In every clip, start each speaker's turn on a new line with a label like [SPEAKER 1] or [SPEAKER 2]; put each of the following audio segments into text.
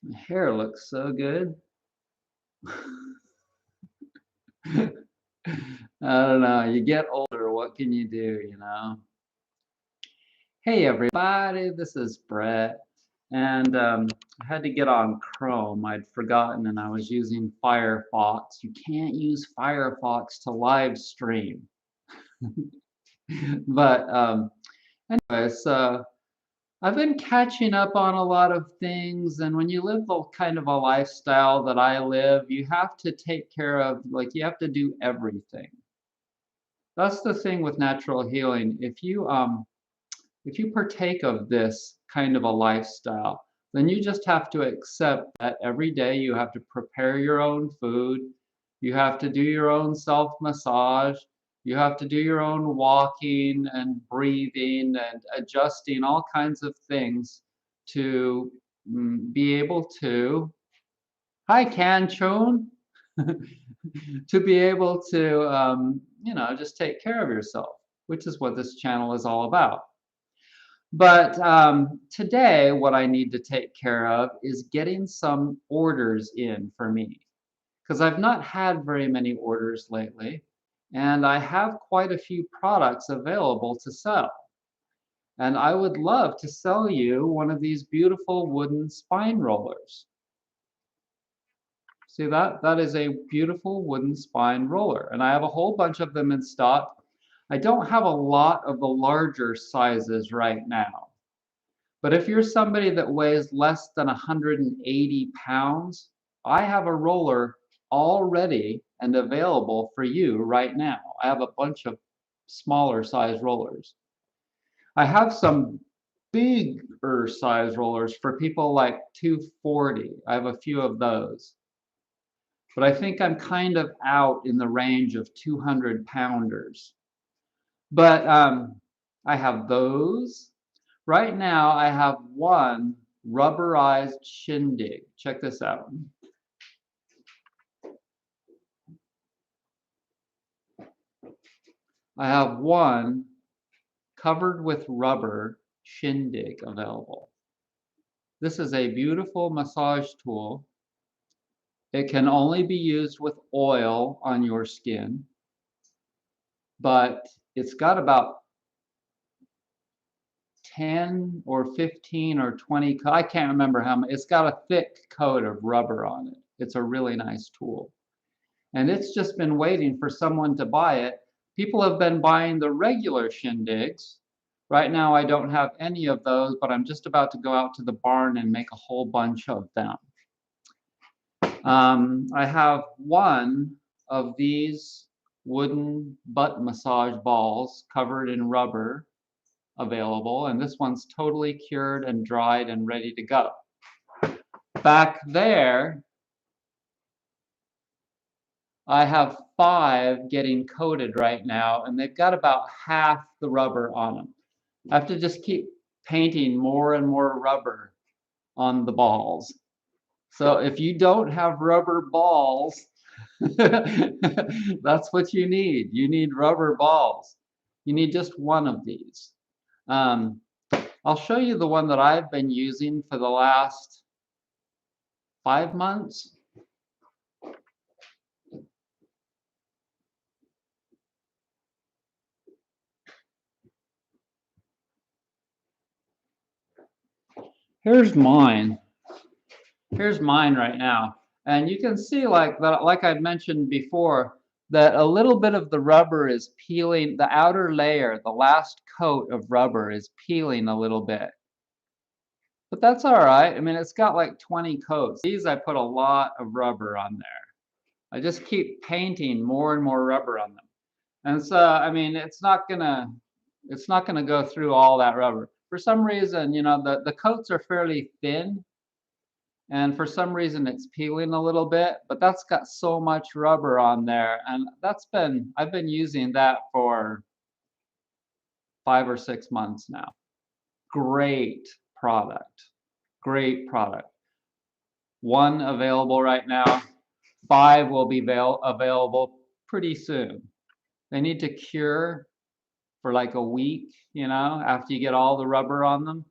[SPEAKER 1] My hair looks so good. I don't know. You get older, what can you do, you know? Hey everybody, this is Brett. And I had to get on Chrome. I'd forgotten and I was using Firefox. You can't use Firefox to live stream. But anyways, I've been catching up on a lot of things, and when you live the kind of a lifestyle that I live, you have to take care of, like, you have to do everything. That's the thing with natural healing. If you partake of this kind of a lifestyle, then you just have to accept that every day you have to prepare your own food, you have to do your own self massage, you have to do your own walking and breathing and adjusting all kinds of things to be able to, hi Chun, to be able to, just take care of yourself, which is what this channel is all about. But today, what I need to take care of is getting some orders in for me because I've not had very many orders lately, and I have quite a few products available to sell. And I would love to sell you one of these beautiful wooden spine rollers. See that? That is a beautiful wooden spine roller, and I have a whole bunch of them in stock. I don't have a lot of the larger sizes right now. But if you're somebody that weighs less than 180 pounds, I have a roller all ready and available for you right now. I have a bunch of smaller size rollers. I have some bigger size rollers for people like 240. I have a few of those. But I think I'm kind of out in the range of 200 pounders. But I have those. Right now, I have one rubberized shindig. Check this out. I have one covered with rubber shindig available. This is a beautiful massage tool. It can only be used with oil on your skin, but it's got about 10 or 15 or 20, I can't remember how many. It's got a thick coat of rubber on it. It's a really nice tool. And it's just been waiting for someone to buy it. People have been buying the regular shindigs. Right now I don't have any of those, but I'm just about to go out to the barn and make a whole bunch of them. I have one of these wooden butt massage balls covered in rubber available, and this one's totally cured and dried and ready to go. Back there, I have 5 getting coated right now, and they've got about half the rubber on them. I have to just keep painting more and more rubber on the balls. So if you don't have rubber balls, that's what you need. You need rubber balls. You need just one of these. I'll show you the one that I've been using for the last 5 months. Here's mine. Here's mine right now. And you can see, like I've mentioned before, that a little bit of the rubber is peeling, the outer layer, the last coat of rubber is peeling a little bit. But that's all right. I mean, it's got like 20 coats. These, I put a lot of rubber on there. I just keep painting more and more rubber on them. And so, I mean, it's not gonna go through all that rubber. For some reason, the coats are fairly thin, and for some reason it's peeling a little bit, but that's got so much rubber on there, and I've been using that for 5 or 6 months now. Great product. Great product. One available right now. 5 will be available pretty soon. They need to cure for like a week, after you get all the rubber on them.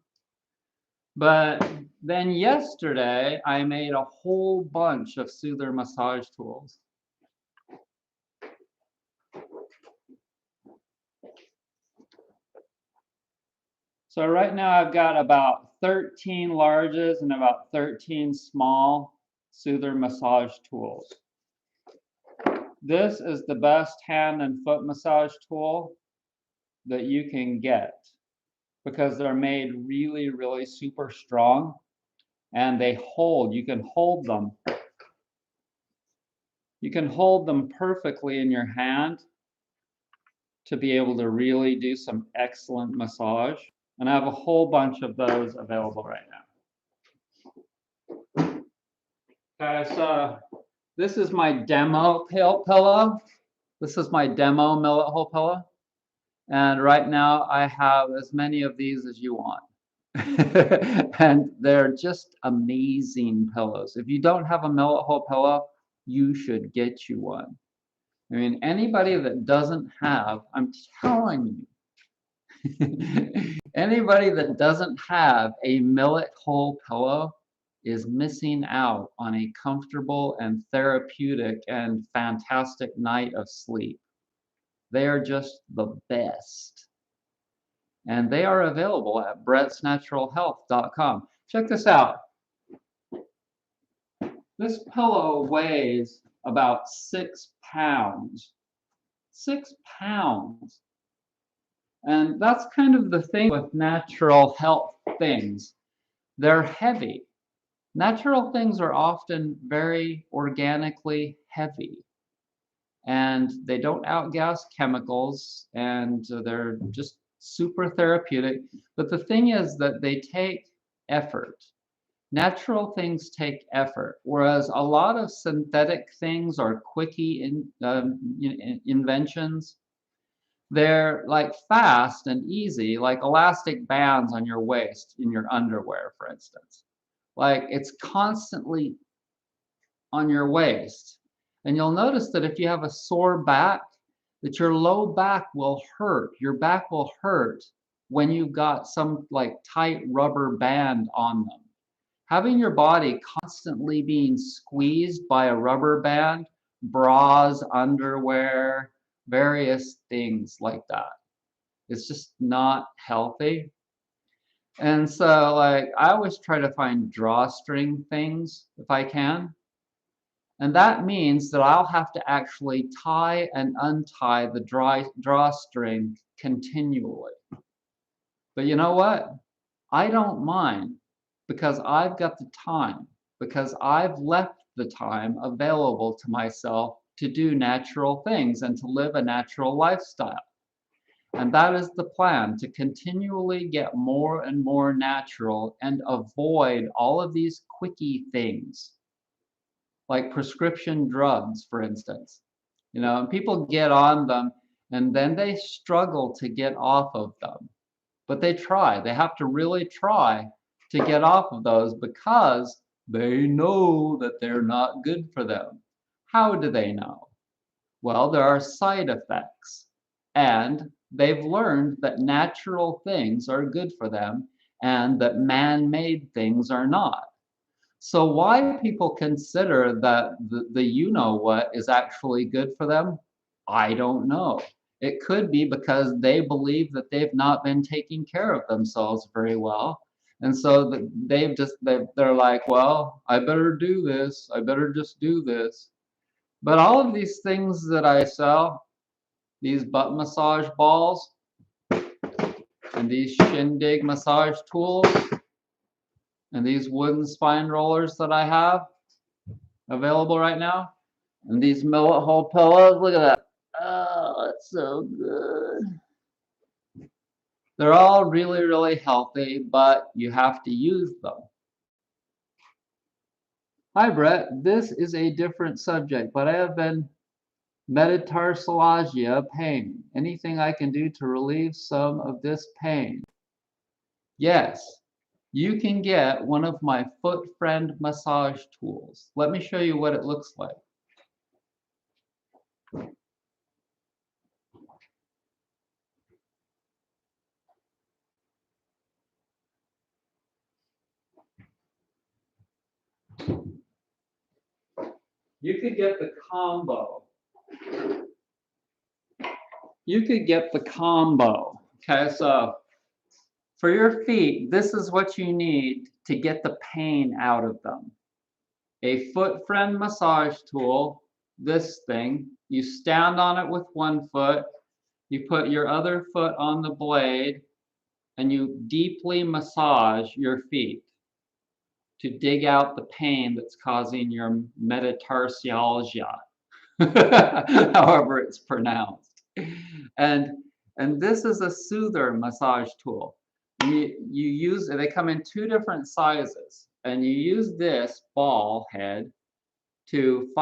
[SPEAKER 1] But then yesterday, I made a whole bunch of soother massage tools. So right now I've got about 13 larges and about 13 small soother massage tools. This is the best hand and foot massage tool that you can get because they're made really, really super strong and they hold. You can hold them. You can hold them perfectly in your hand to be able to really do some excellent massage. And I have a whole bunch of those available right now. Okay, so this is my demo pillow. This is my demo millet hole pillow. And right now I have as many of these as you want. And they're just amazing pillows. If you don't have a millet hole pillow, you should get you one. I mean, anybody that doesn't have, I'm telling you, anybody that doesn't have a millet hole pillow is missing out on a comfortable and therapeutic and fantastic night of sleep. They are just the best. And they are available at brettsnaturalhealth.com. Check this out. This pillow weighs about 6 pounds. 6 pounds. And that's kind of the thing with natural health things. They're heavy. Natural things are often very organically heavy. And they don't outgas chemicals, and they're just super therapeutic. But the thing is that they take effort. Natural things take effort, whereas a lot of synthetic things or quickie inventions, they're like fast and easy, like elastic bands on your waist in your underwear, for instance. Like it's constantly on your waist. And you'll notice that if you have a sore back, that your low back will hurt. Your back will hurt when you've got some like tight rubber band on them. Having your body constantly being squeezed by a rubber band, bras, underwear, various things like that. It's just not healthy. And so like I always try to find drawstring things if I can. And that means that I'll have to actually tie and untie the drawstring continually. But you know what? I don't mind because I've got the time, because I've left the time available to myself to do natural things and to live a natural lifestyle. And that is the plan, to continually get more and more natural and avoid all of these quickie things, like prescription drugs, for instance. You know, and people get on them and then they struggle to get off of them. But they try. They have to really try to get off of those because they know that they're not good for them. How do they know? Well, there are side effects. And they've learned that natural things are good for them and that man-made things are not. So why people consider that the you-know-what is actually good for them, I don't know. It could be because they believe that they've not been taking care of themselves very well. And so they're like, well, I better do this. I better just do this. But all of these things that I sell, these butt massage balls and these shindig massage tools and these wooden spine rollers that I have available right now, and these millet hole pillows, look at that. Oh, it's so good. They're all really, really healthy, but you have to use them. Hi, Brett. This is a different subject, but I have been metatarsalgia pain. Anything I can do to relieve some of this pain? Yes, you can get one of my foot friend massage tools. Let me show you what it looks like. You could get the combo. You could get the combo. Okay, so for your feet, this is what you need to get the pain out of them. A foot friend massage tool, this thing, you stand on it with one foot, you put your other foot on the blade, and you deeply massage your feet to dig out the pain that's causing your metatarsialgia, however it's pronounced. And this is a soother massage tool. You use, they come in two different sizes, and you use this ball head to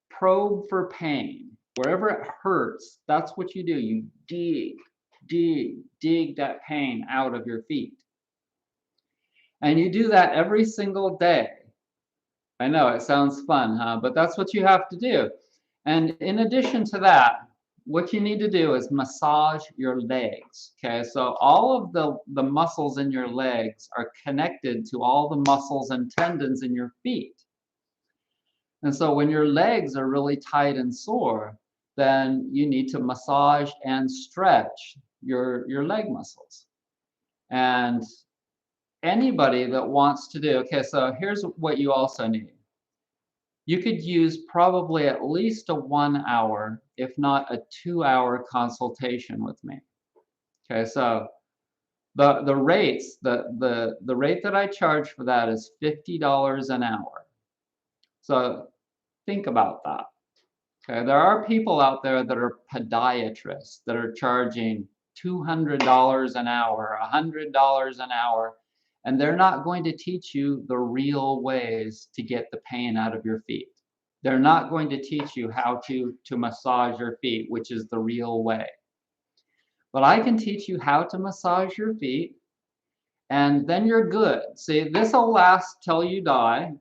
[SPEAKER 1] probe for pain. Wherever it hurts, that's what you do. You dig that pain out of your feet. And you do that every single day. I know it sounds fun, huh? But that's what you have to do. And in addition to that, what you need to do is massage your legs. Okay, so all of the muscles in your legs are connected to all the muscles and tendons in your feet. And so when your legs are really tight and sore, then you need to massage and stretch your leg muscles. And anybody that wants to do, okay, so here's what you also need. You could use probably at least a 1 hour, if not a 2-hour consultation with me. Okay, so the rates, the rate that I charge for that is $50 an hour. So think about that. Okay, there are people out there that are podiatrists that are charging $200 an hour, $100 an hour, and they're not going to teach you the real ways to get the pain out of your feet. They're not going to teach you how to massage your feet, which is the real way. But I can teach you how to massage your feet, and then you're good. See, this will last till you die.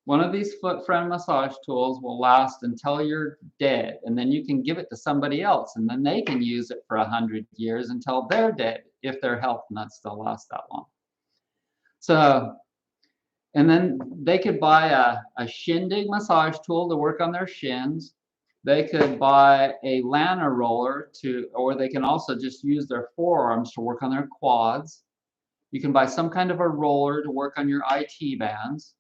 [SPEAKER 1] One of these foot friend massage tools will last until you're dead, and then you can give it to somebody else, and then they can use it for 100 years until they're dead, if their health nuts still last that long. So, and then they could buy a shindig massage tool to work on their shins. They could buy a Lana roller or they can also just use their forearms to work on their quads. You can buy some kind of a roller to work on your IT bands.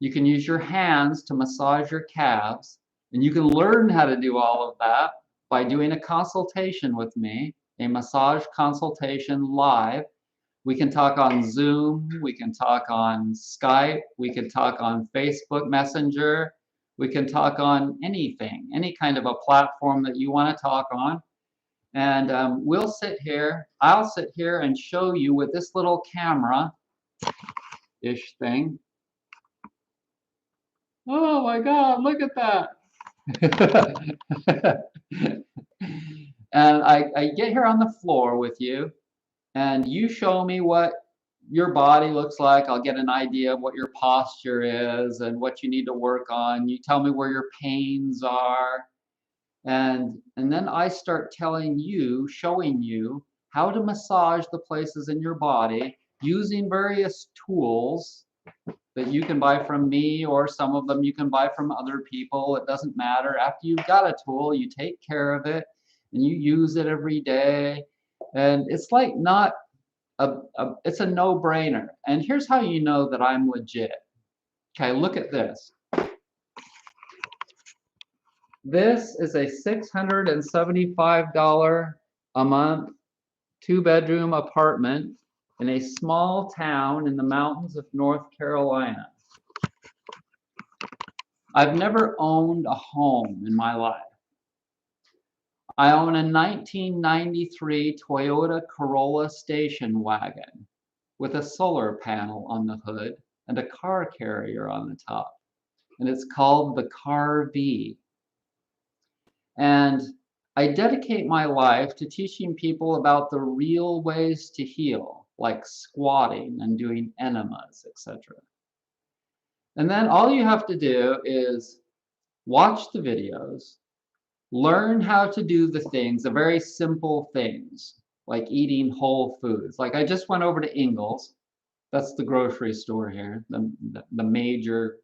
[SPEAKER 1] You can use your hands to massage your calves, and you can learn how to do all of that by doing a consultation with me, a massage consultation live. We can talk on Zoom, we can talk on Skype, we can talk on Facebook Messenger, we can talk on anything, any kind of a platform that you want to talk on. And we'll sit here, I'll sit here and show you with this little camera-ish thing. Oh my God, look at that. And I get here on the floor with you, and you show me what your body looks like. I'll get an idea of what your posture is and what you need to work on. You tell me where your pains are. And then I start telling you, showing you how to massage the places in your body using various tools that you can buy from me, or some of them you can buy from other people. It doesn't matter. After you've got a tool, you take care of it and you use it every day. And it's like not it's a no-brainer. And here's how you know that I'm legit. Okay, look at this. This is a $675 a month, 2-bedroom apartment in a small town in the mountains of North Carolina. I've never owned a home in my life. I own a 1993 Toyota Corolla station wagon with a solar panel on the hood and a car carrier on the top. And it's called the Car-V. And I dedicate my life to teaching people about the real ways to heal, like squatting and doing enemas, etc. And then all you have to do is watch the videos, learn how to do the things, the very simple things, like eating whole foods. Like I just went over to Ingles. That's the grocery store here, the major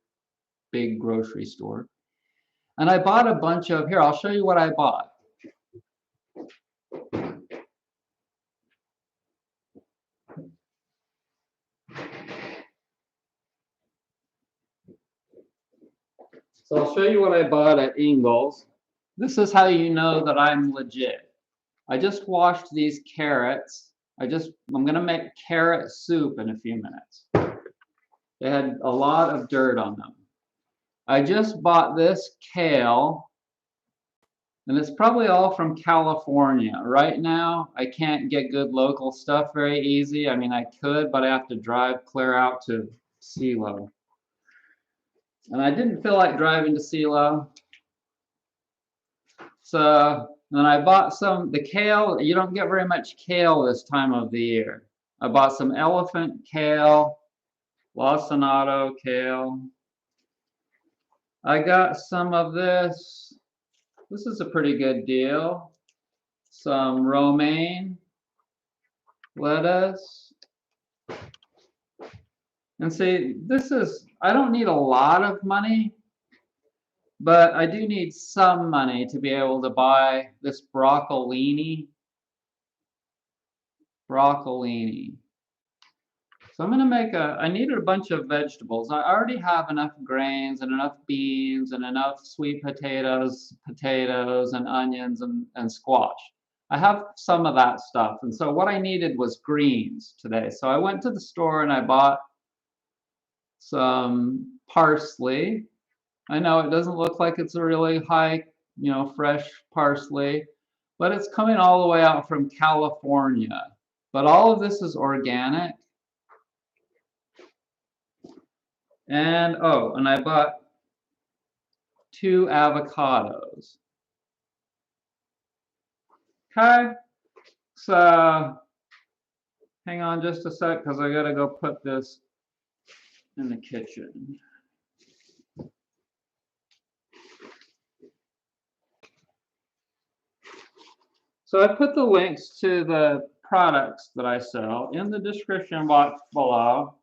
[SPEAKER 1] big grocery store. And I bought a bunch of, here, I'll show you what I bought. So I'll show you what I bought at Ingles. This is how you know that I'm legit. I just washed these carrots. I'm gonna make carrot soup in a few minutes. They had a lot of dirt on them. I just bought this kale, and it's probably all from California. Right now, I can't get good local stuff very easy. I mean, I could, but I have to drive clear out to Silo. And I didn't feel like driving to Silo. So then I bought the kale. You don't get very much kale this time of the year. I bought some elephant kale, lacinato kale. I got some of this. This is a pretty good deal. Some romaine lettuce. And see, I don't need a lot of money, but I do need some money to be able to buy this broccolini. So I'm gonna make I needed a bunch of vegetables. I already have enough grains and enough beans and enough sweet potatoes and onions and squash. I have some of that stuff. And so what I needed was greens today. So I went to the store and I bought some parsley. I know it doesn't look like it's a really high, fresh parsley, but it's coming all the way out from California. But all of this is organic. And and I bought 2 avocados. Okay, so hang on just a sec because I gotta go put this in the kitchen. So I put the links to the products that I sell in the description box below.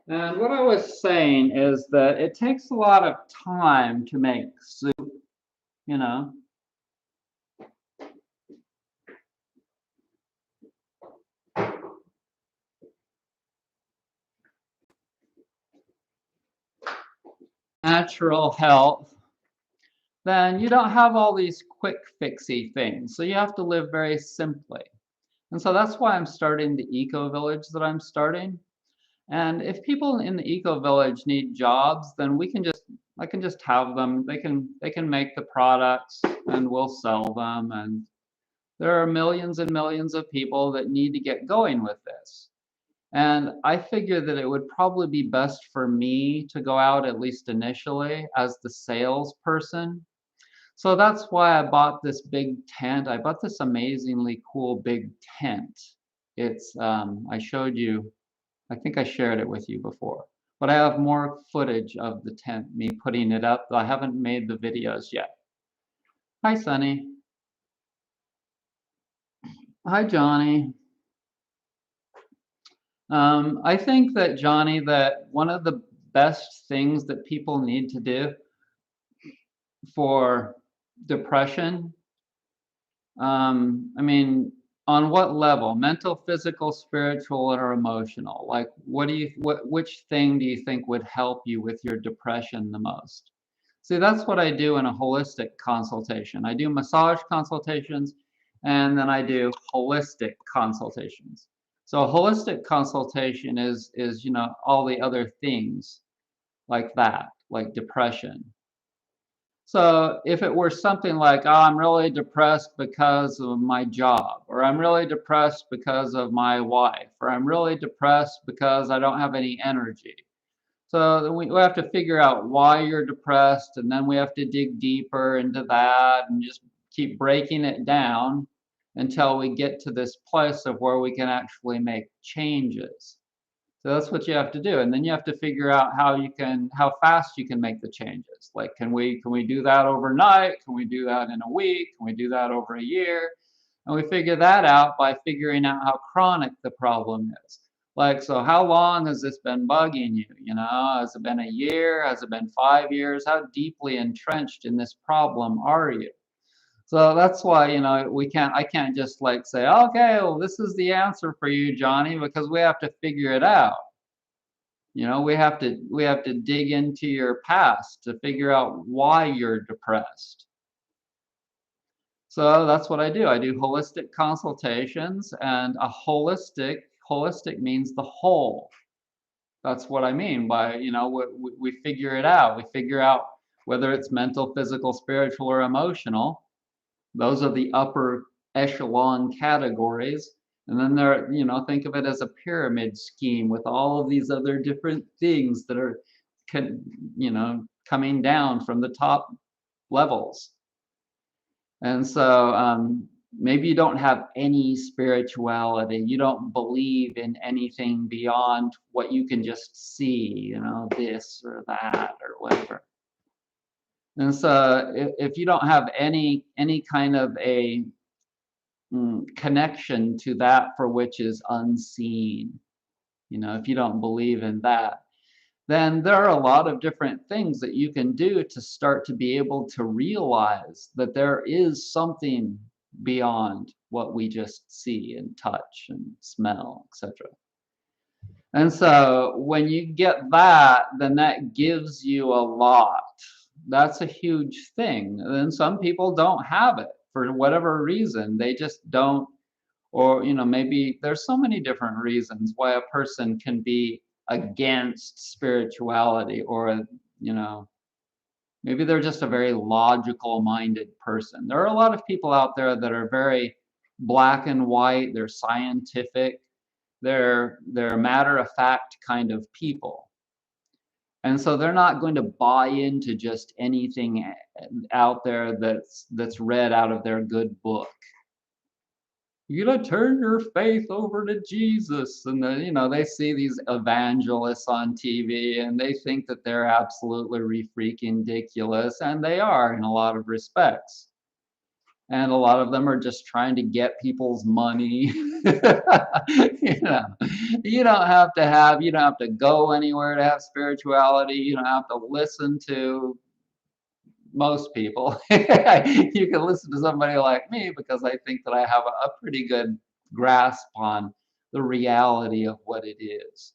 [SPEAKER 1] And what I was saying is that it takes a lot of time to make soup, Natural health, then you don't have all these quick fixy things. So you have to live very simply. And so that's why I'm starting the eco village that I'm starting. And if people in the eco village need jobs, then I can just have them. They can make the products and we'll sell them. And there are millions and millions of people that need to get going with this. And I figure that it would probably be best for me to go out, at least initially, as the salesperson. So that's why I bought this big tent. I bought this amazingly cool big tent. It's, I showed you, I think I shared it with you before. But I have more footage of the tent, me putting it up. I haven't made the videos yet. Hi, Sunny. Hi, Johnny. I think that, Johnny, that one of the best things that people need to do for depression, I mean, on what level? Mental, physical, spiritual, or emotional? Like, which thing do you think would help you with your depression the most? See, that's what I do in a holistic consultation. I do massage consultations, and then I do holistic consultations. So a holistic consultation is all the other things like that, like depression. So if it were something like, oh, I'm really depressed because of my job, or I'm really depressed because of my wife, or I'm really depressed because I don't have any energy. So we have to figure out why you're depressed, and then we have to dig deeper into that and just keep breaking it down until we get to this place of where we can actually make changes. So that's what you have to do, and then you have to figure out how fast you can make the changes. Like, can we do that overnight? Can we do that in a week? Can we do that over a year? And we figure that out by figuring out how chronic the problem is. Like, so how long has this been bugging you? You know, has it been a year? Has it been 5 years? How deeply entrenched in this problem are you? So that's why, I can't just like say, okay, well, this is the answer for you, Johnny, because we have to figure it out. We have to dig into your past to figure out why you're depressed. So that's what I do. I do holistic consultations, and holistic means the whole. That's what I mean by, we figure it out. We figure out whether it's mental, physical, spiritual, or emotional. Those are the upper echelon categories. And then think of it as a pyramid scheme with all of these other different things that are, coming down from the top levels. And so maybe you don't have any spirituality. You don't believe in anything beyond what you can just see, this or that or whatever. And so if you don't have any kind of a connection to that for which is unseen, if you don't believe in that, then there are a lot of different things that you can do to start to be able to realize that there is something beyond what we just see and touch and smell, etc. And so when you get that, then that gives you a lot. That's a huge thing. And some people don't have it for whatever reason. They just don't, or maybe there's so many different reasons why a person can be against spirituality, or maybe they're just a very logical minded person. There are a lot of people out there that are very black and white, they're scientific, they're matter of fact kind of people. And so they're not going to buy into just anything out there that's read out of their good book. You gotta turn your faith over to Jesus. And then, they see these evangelists on TV and they think that they're absolutely freaking ridiculous, and they are in a lot of respects. And a lot of them are just trying to get people's money. you know, you don't have to go anywhere to have spirituality. You don't have to listen to most people. You can listen to somebody like me because I think that I have a pretty good grasp on the reality of what it is.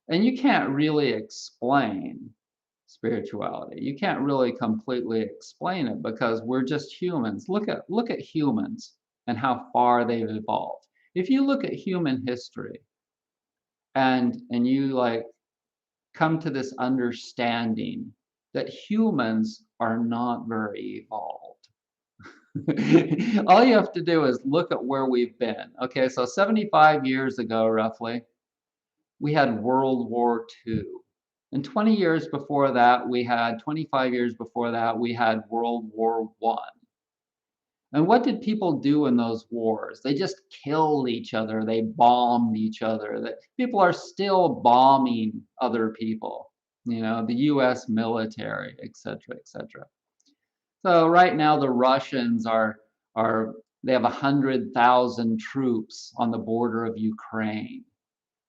[SPEAKER 1] And you can't really explain spirituality. You can't really completely explain it because we're just humans. Look at humans and how far they've evolved. If you look at human history and you like come to this understanding that humans are not very evolved. All you have to do is look at where we've been. Okay, so 75 years ago, roughly, we had World War II. And 25 years before that, we had World War I. And what did people do in those wars? They just killed each other. They bombed each other. People are still bombing other people, the US military, etc., etc. So right now the Russians they have 100,000 troops on the border of Ukraine.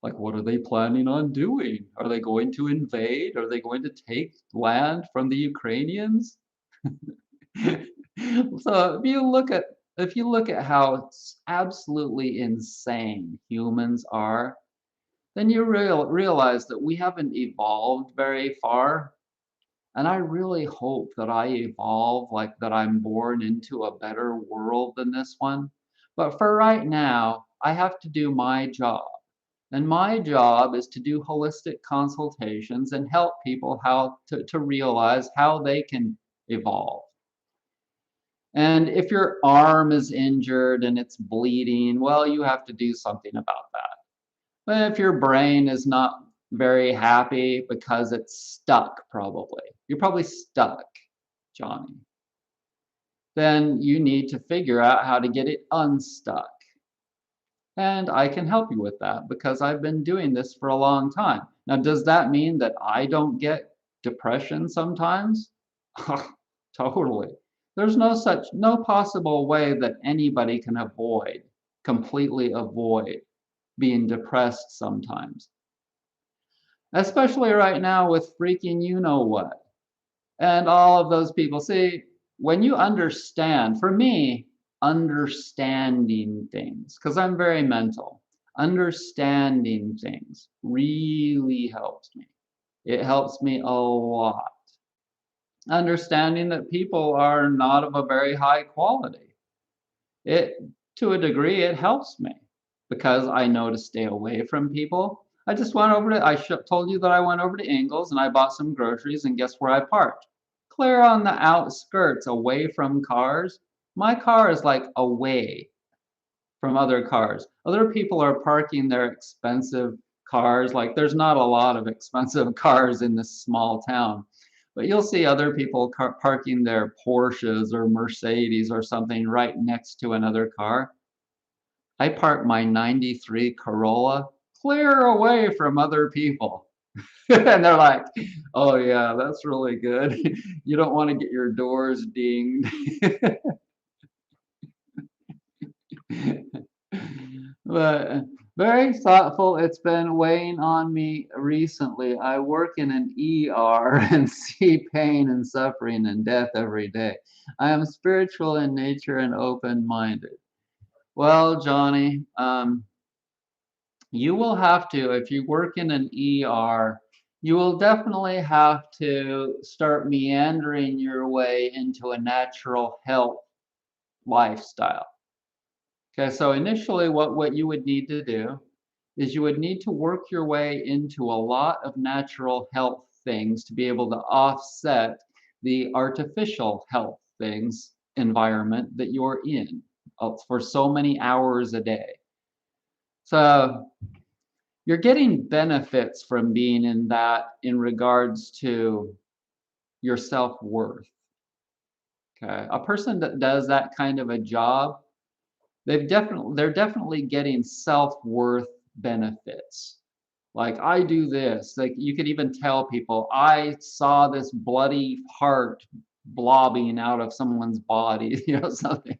[SPEAKER 1] Like, what are they planning on doing? Are they going to invade? Are they going to take land from the Ukrainians? So if you look at how absolutely insane humans are, then you realize that we haven't evolved very far. And I really hope that I evolve, like that I'm born into a better world than this one. But for right now, I have to do my job. And my job is to do holistic consultations and help people how to realize how they can evolve. And if your arm is injured and it's bleeding, well, you have to do something about that. But if your brain is not very happy because it's stuck, you're probably stuck, Johnny, then you need to figure out how to get it unstuck. And I can help you with that because I've been doing this for a long time. Now, does that mean that I don't get depression sometimes? Totally. There's no possible way that anybody can completely avoid being depressed sometimes. Especially right now with freaking you know what. And all of those people. See, when you understand, for me, understanding things, because I'm very mental, understanding things really helps me. It helps me a lot. Understanding that people are not of a very high quality. It, to a degree, it helps me because I know to stay away from people. I just went over to, told you that I went over to Ingles and I bought some groceries, and guess where I parked? Clear on the outskirts, away from cars. My car is like away from other cars. Other people are parking their expensive cars. Like there's not a lot of expensive cars in this small town. But you'll see other people parking their Porsches or Mercedes or something right next to another car. I parked my '93 Corolla clear away from other people. And they're like, "Oh yeah, that's really good. You don't want to get your doors dinged." But very thoughtful. It's been weighing on me recently. I work in an ER and see pain and suffering and death every day. I am spiritual in nature and open-minded. Well, Johnny, you will have to, if you work in an ER, you will definitely have to start meandering your way into a natural health lifestyle. Okay, so initially what you would need to do is you would need to work your way into a lot of natural health things to be able to offset the artificial health things environment that you're in for so many hours a day. So you're getting benefits from being in that in regards to your self-worth. Okay. A person that does that kind of a job, they're definitely getting self-worth benefits. Like I do this, like you could even tell people, I saw this bloody heart blobbing out of someone's body, something.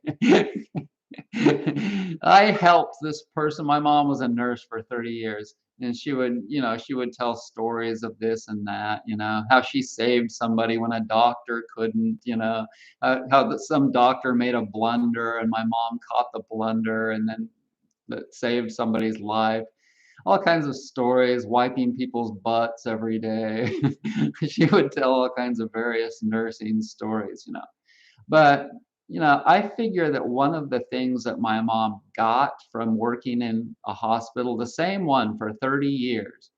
[SPEAKER 1] I helped this person. My mom was a nurse for 30 years, and she would tell stories of this and that, how she saved somebody when a doctor couldn't, how some doctor made a blunder and my mom caught the blunder and then that saved somebody's life. All kinds of stories, wiping people's butts every day. She would tell all kinds of various nursing stories. But, I figure that one of the things that my mom got from working in a hospital, the same one for 30 years,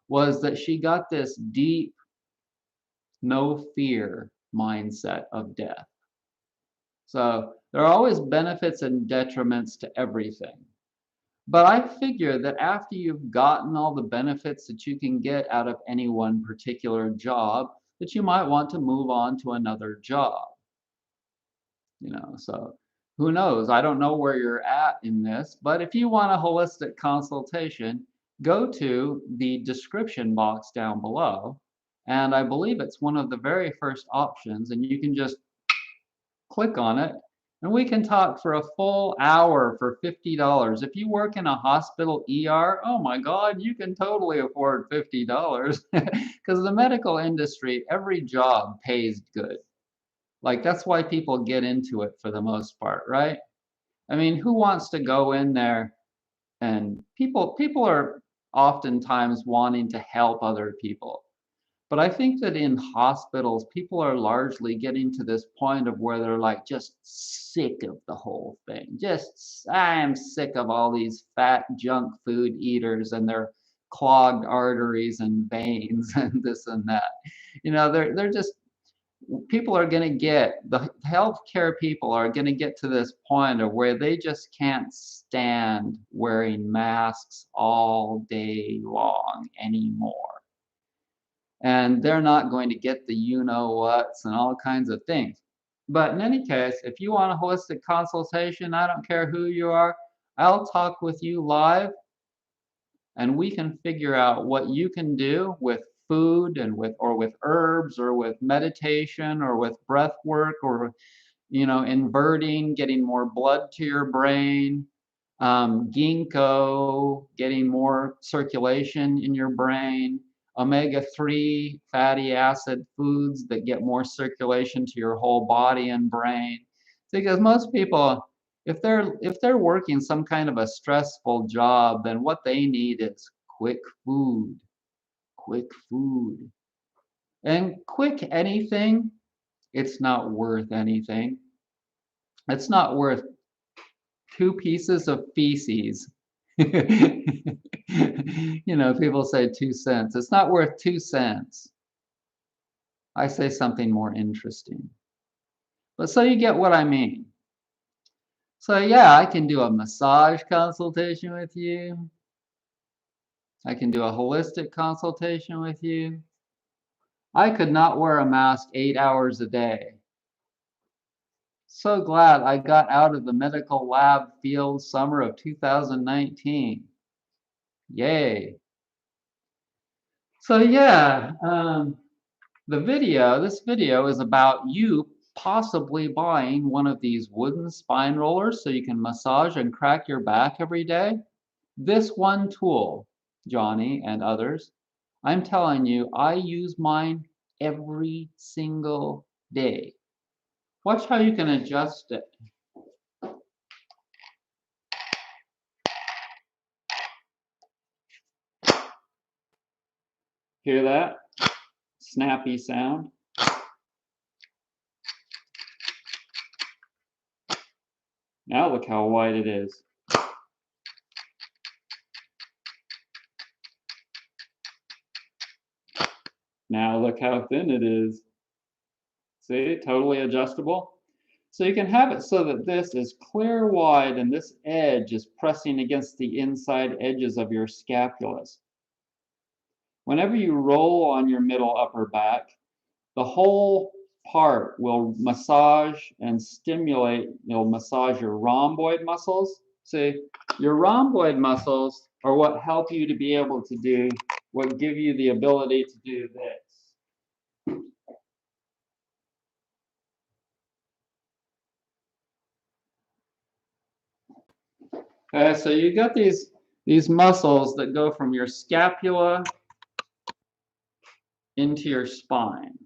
[SPEAKER 1] was that she got this deep, no fear mindset of death. So there are always benefits and detriments to everything. But I figure that after you've gotten all the benefits that you can get out of any one particular job, that you might want to move on to another job. So who knows? I don't know where you're at in this, but if you want a holistic consultation, go to the description box down below. And I believe it's one of the very first options, and you can just click on it and we can talk for a full hour for $50. If you work in a hospital ER, oh my God, you can totally afford $50 because the medical industry, every job pays good. Like that's why people get into it for the most part, right? I mean, who wants to go in there and people are oftentimes wanting to help other people. But I think that in hospitals, people are largely getting to this point of where they're like just sick of the whole thing. I am sick of all these fat junk food eaters and their clogged arteries and veins and this and that. They're just people are going to get the healthcare people are going to get to this point of where they just can't stand wearing masks all day long anymore, and they're not going to get the you know whats and all kinds of things. But in any case, if you want a holistic consultation, I don't care who you are, I'll talk with you live and we can figure out what you can do with food and with herbs or with meditation or with breath work or inverting, getting more blood to your brain, ginkgo, getting more circulation in your brain, omega-3 fatty acid foods that get more circulation to your whole body and brain. Because most people, if they're working some kind of a stressful job, then what they need is quick food, quick food. And quick anything, it's not worth anything. It's not worth 2 pieces of feces. People say 2 cents. It's not worth 2 cents. I say something more interesting. But so you get what I mean. So yeah, I can do a massage consultation with you. I can do a holistic consultation with you. I could not wear a mask 8 hours a day. So glad I got out of the medical lab field summer of 2019. Yay. So yeah, this video is about you possibly buying one of these wooden spine rollers so you can massage and crack your back every day. This one tool, Johnny and others, I'm telling you, I use mine every single day. Watch how you can adjust it. Hear that? Snappy sound. Now look how wide it is. Now look how thin it is. See, totally adjustable. So you can have it so that this is clear wide and this edge is pressing against the inside edges of your scapulas. Whenever you roll on your middle upper back, the whole part will massage and stimulate. You'll massage your rhomboid muscles. See, your rhomboid muscles are what help you to be able to do, what give you the ability to do this. Okay, so you got these muscles that go from your scapula into your spine.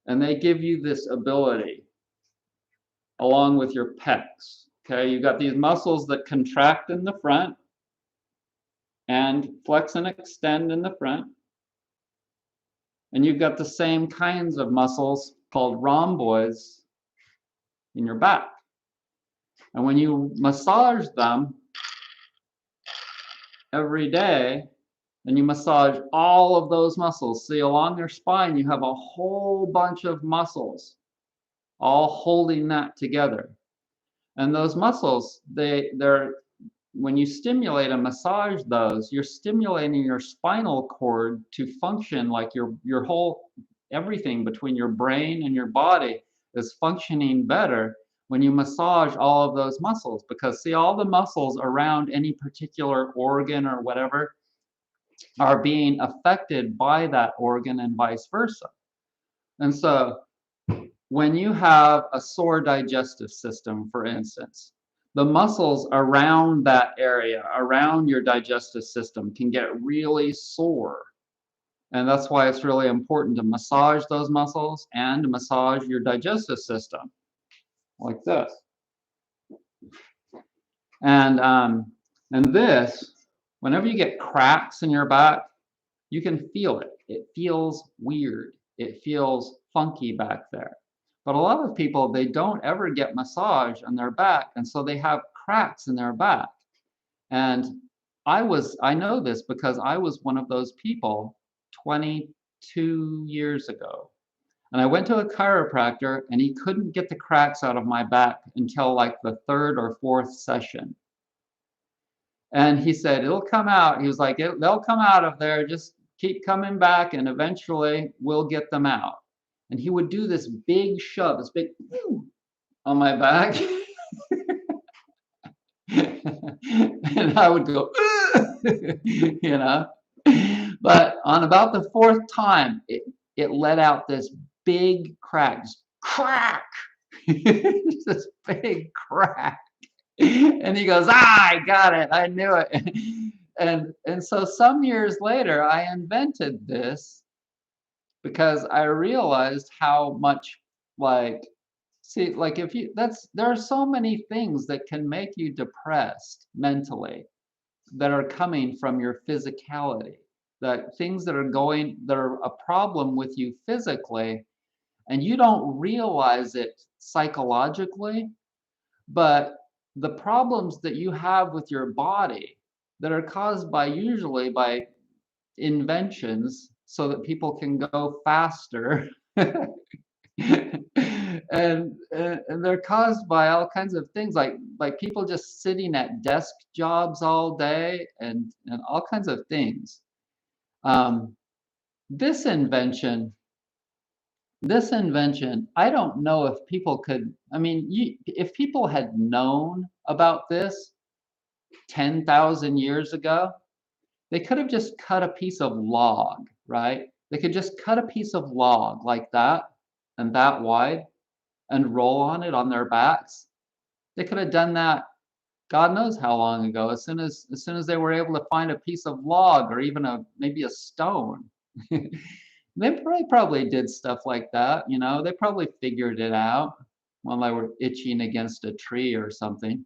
[SPEAKER 1] And they give you this ability along with your pecs. Okay, you've got these muscles that contract in the front and flex and extend in the front. And you've got the same kinds of muscles called rhomboids in your back. And when you massage them every day, and you massage all of those muscles. See, along your spine, you have a whole bunch of muscles all holding that together. And those muscles, they're when you stimulate and massage those, you're stimulating your spinal cord to function like your whole everything between your brain and your body is functioning better when you massage all of those muscles. Because see, all the muscles around any particular organ or whatever are being affected by that organ and vice versa. And so when you have a sore digestive system, for instance, the muscles around that area, around your digestive system, can get really sore. And that's why it's really important to massage those muscles and massage your digestive system, like this. And this, whenever you get cracks in your back, you can feel it. It feels weird. It feels funky back there. But a lot of people, they don't ever get massage on their back, and so they have cracks in their back. And I know this because I was one of those people 22 years ago. And I went to a chiropractor, and he couldn't get the cracks out of my back until like the 3rd or 4th session. And he said, it'll come out. He was like, they'll come out of there. Just keep coming back, and eventually we'll get them out. And he would do this big shove, this big on my back. And I would go, you know. But on about the fourth time, it let out this big crack, just crack, this big crack. And he goes, I got it, I knew it. And so some years later, I invented this because I realized how much, like, see, like if you, there are so many things that can make you depressed mentally that are coming from your physicality, that things that are a problem with you physically, and you don't realize it psychologically, but the problems that you have with your body that are caused by usually by inventions so that people can go faster. And they're caused by all kinds of things, like people just sitting at desk jobs all day, and all kinds of things. um, this invention I don't know if people could, I mean, if people had known about this 10,000 years ago, they could have just cut a piece of log, right? They could just cut a piece of log like that and that wide and roll on it on their backs. They could have done that God knows how long ago, as soon as they were able to find a piece of log or even maybe a stone. They probably did stuff like that, you know. They probably figured it out while they were itching against a tree or something.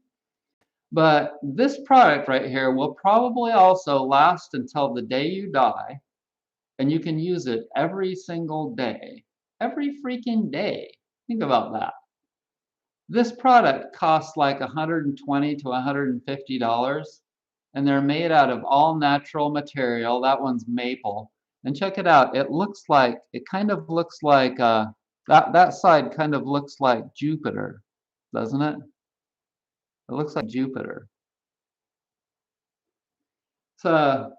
[SPEAKER 1] But this product right here will probably also last until the day you die, and you can use it every single day. Every freaking day. Think about that. This product costs like $120 to $150, and they're made out of all natural material. That one's maple. And check it out. It kind of looks like that side kind of looks like Jupiter, doesn't it? It looks like Jupiter. So,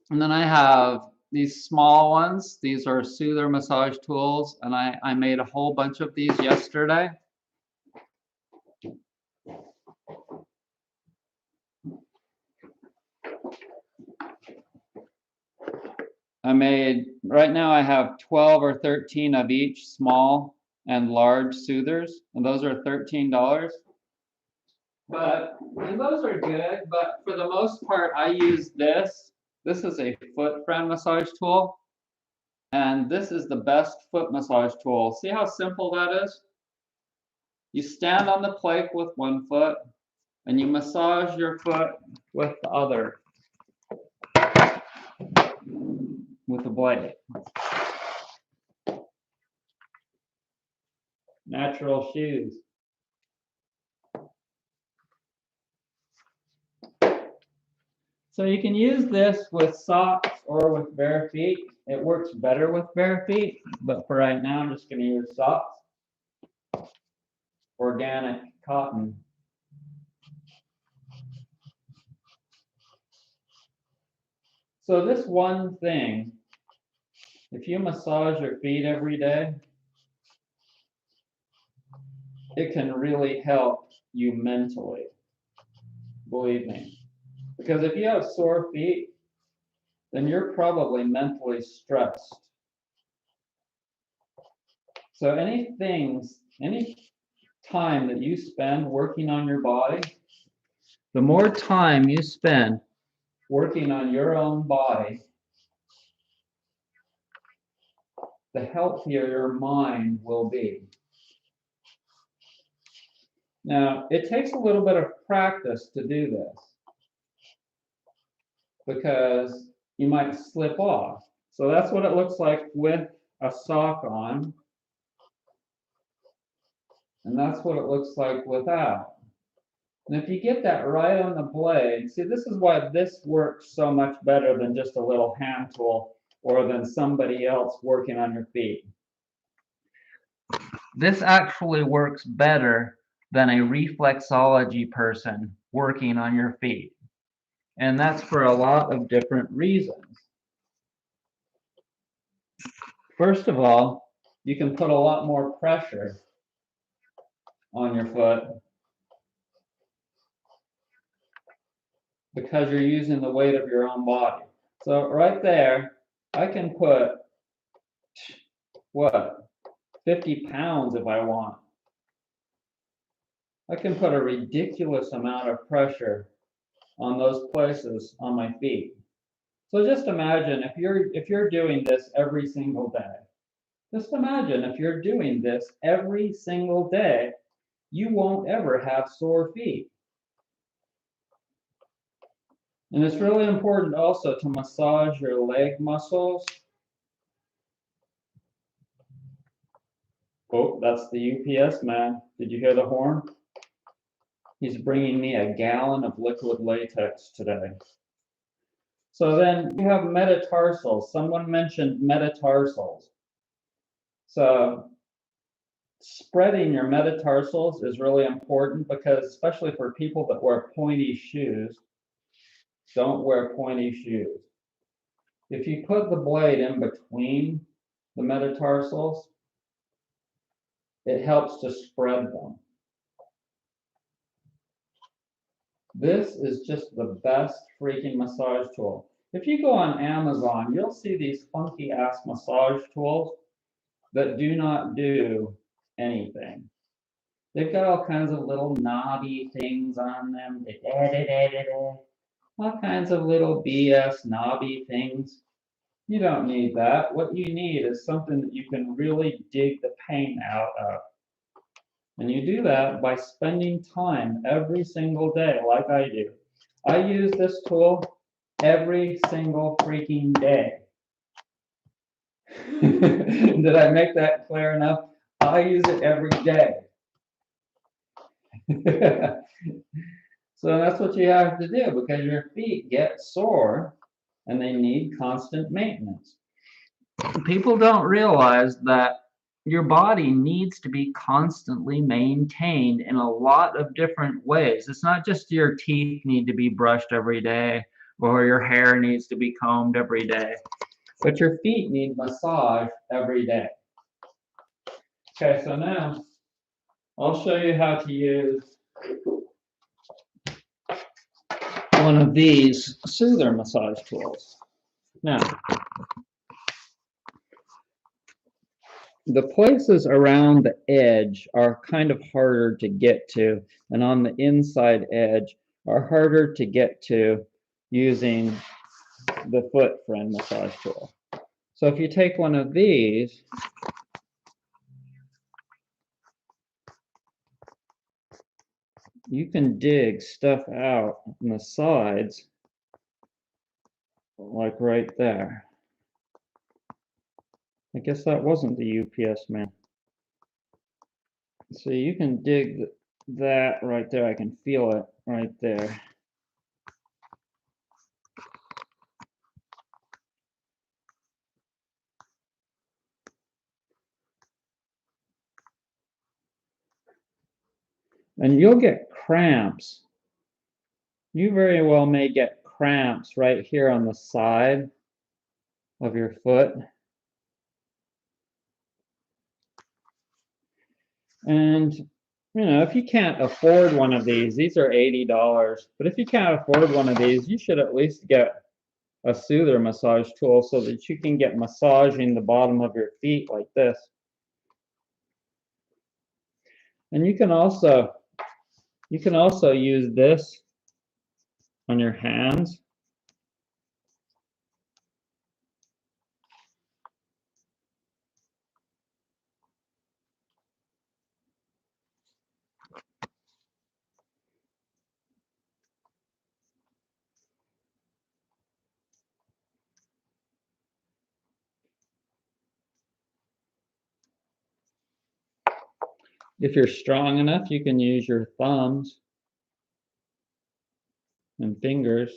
[SPEAKER 1] and then I have these small ones. These are soother massage tools, and I made a whole bunch of these yesterday. Right now I have 12 or 13 of each small and large soothers, and those are $13. And those are good, but for the most part, I use this. This is a foot friend massage tool, and this is the best foot massage tool. See how simple that is? You stand on the plank with one foot, and you massage your foot with the other, with the blade. Natural shoes. So you can use this with socks or with bare feet. It works better with bare feet, but for right now, I'm just going to use socks. Organic cotton. So this one thing, if you massage your feet every day, it can really help you mentally, believe me. Because if you have sore feet, then you're probably mentally stressed. So any time that you spend working on your body, the more time you spend working on your own body, the healthier your mind will be. Now, it takes a little bit of practice to do this because you might slip off. So that's what it looks like with a sock on, and that's what it looks like without. And if you get that right on the blade, see, this is why this works so much better than just a little hand tool or than somebody else working on your feet. This actually works better than a reflexology person working on your feet. And that's for a lot of different reasons. First of all, you can put a lot more pressure on your foot because you're using the weight of your own body. So right there, I can put, what, 50 pounds if I want. I can put a ridiculous amount of pressure on those places on my feet. So just imagine if you're doing this every single day. Just imagine if you're doing this every single day, you won't ever have sore feet. And it's really important also to massage your leg muscles. Oh, that's the UPS man. Did you hear the horn? He's bringing me a gallon of liquid latex today. So then you have metatarsals. Someone mentioned metatarsals. So spreading your metatarsals is really important because especially for people that wear pointy shoes, don't wear pointy shoes. If you put the blade in between the metatarsals, it helps to spread them. This is just the best freaking massage tool. If you go on Amazon, you'll see these funky ass massage tools that do not do anything. They've got all kinds of little knobby things on them. All kinds of little BS knobby things. You don't need that. What you need is something that you can really dig the pain out of. And you do that by spending time every single day like I do. I use this tool every single freaking day. Did I make that clear enough? I use it every day. So that's what you have to do because your feet get sore and they need constant maintenance. People don't realize that your body needs to be constantly maintained in a lot of different ways. It's not just your teeth need to be brushed every day or your hair needs to be combed every day, but your feet need massage every day. Okay, so now I'll show you how to use one of these soother massage tools. Now, the places around the edge are kind of harder to get to, and on the inside edge are harder to get to using the foot friend massage tool. So if you take one of these, you can dig stuff out on the sides, like right there. I guess that wasn't the UPS man. So you can dig that right there. I can feel it right there. And you'll get cramps. You very well may get cramps right here on the side of your foot. And, you know, if you can't afford one of these are $80. But if you can't afford one of these, you should at least get a soother massage tool so that you can get massaging the bottom of your feet like this. And you can also use this on your hands. If you're strong enough, you can use your thumbs and fingers.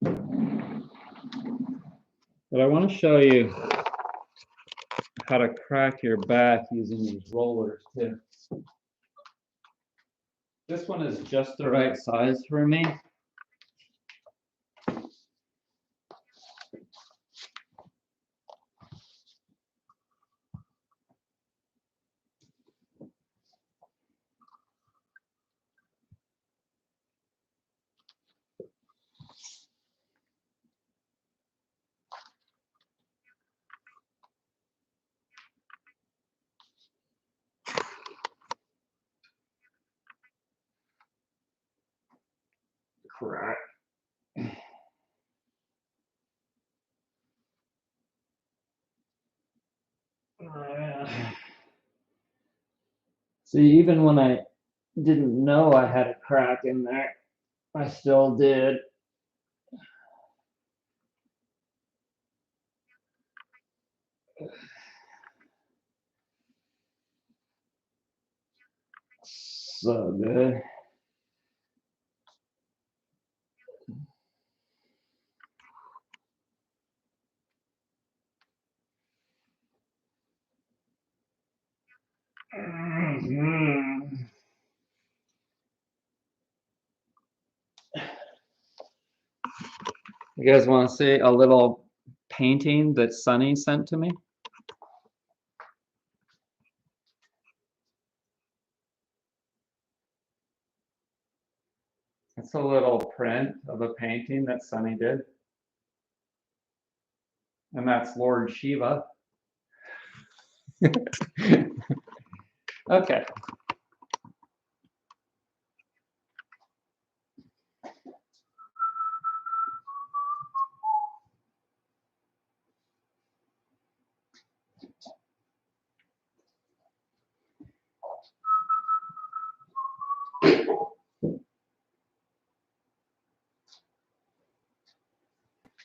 [SPEAKER 1] But I want to show you how to crack your back using these rollers too. This one is just the right size for me. crack. See, even when I didn't know I had a crack in there, I still did. So good. You guys want to see a little painting that Sunny sent to me? It's a little print of a painting that Sunny did. And that's Lord Shiva. Okay.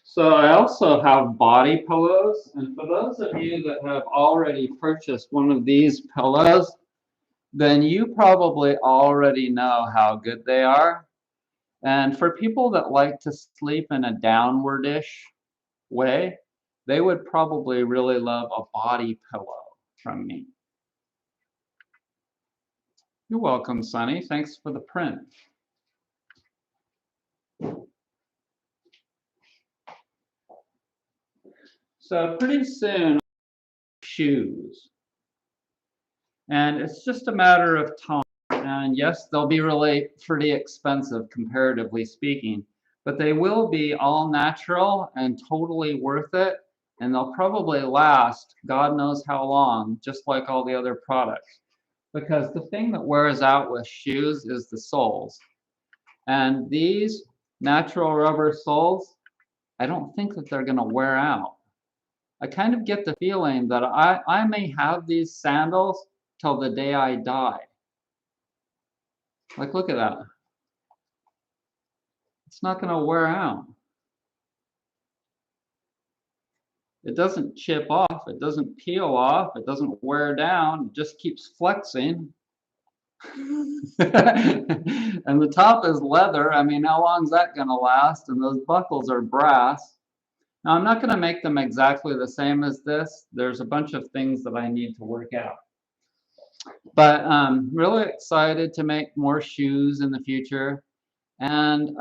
[SPEAKER 1] So I also have body pillows, and for those of you that have already purchased one of these pillows, then you probably already know how good they are. And for people that like to sleep in a downwardish way, they would probably really love a body pillow from me. You're welcome, Sunny. Thanks for the print. So pretty soon, shoes. And it's just a matter of time. And yes, they'll be really pretty expensive, comparatively speaking, but they will be all natural and totally worth it. And they'll probably last God knows how long, just like all the other products. Because the thing that wears out with shoes is the soles. And these natural rubber soles, I don't think that they're going to wear out. I kind of get the feeling that I may have these sandals till the day I die. Like, look at that. It's not going to wear out. It doesn't chip off. It doesn't peel off. It doesn't wear down. It just keeps flexing. And the top is leather. I mean, how long is that going to last? And those buckles are brass. Now, I'm not going to make them exactly the same as this. There's a bunch of things that I need to work out. But I'm really excited to make more shoes in the future. And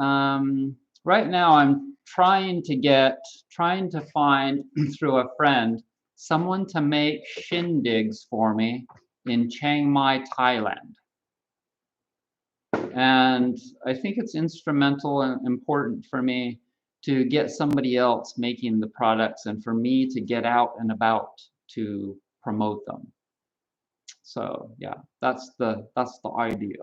[SPEAKER 1] right now I'm trying to find through a friend someone to make shindigs for me in Chiang Mai, Thailand. And I think it's instrumental and important for me to get somebody else making the products and for me to get out and about to promote them. So yeah, that's the idea.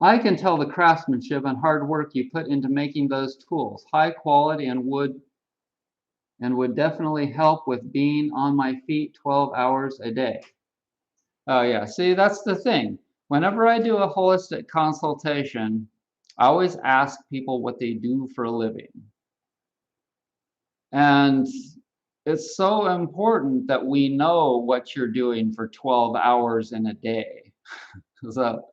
[SPEAKER 1] I can tell the craftsmanship and hard work you put into making those tools, high quality and would definitely help with being on my feet 12 hours a day. Oh yeah, see, that's the thing. Whenever I do a holistic consultation, I always ask people what they do for a living. And it's so important that we know what you're doing for 12 hours in a day. So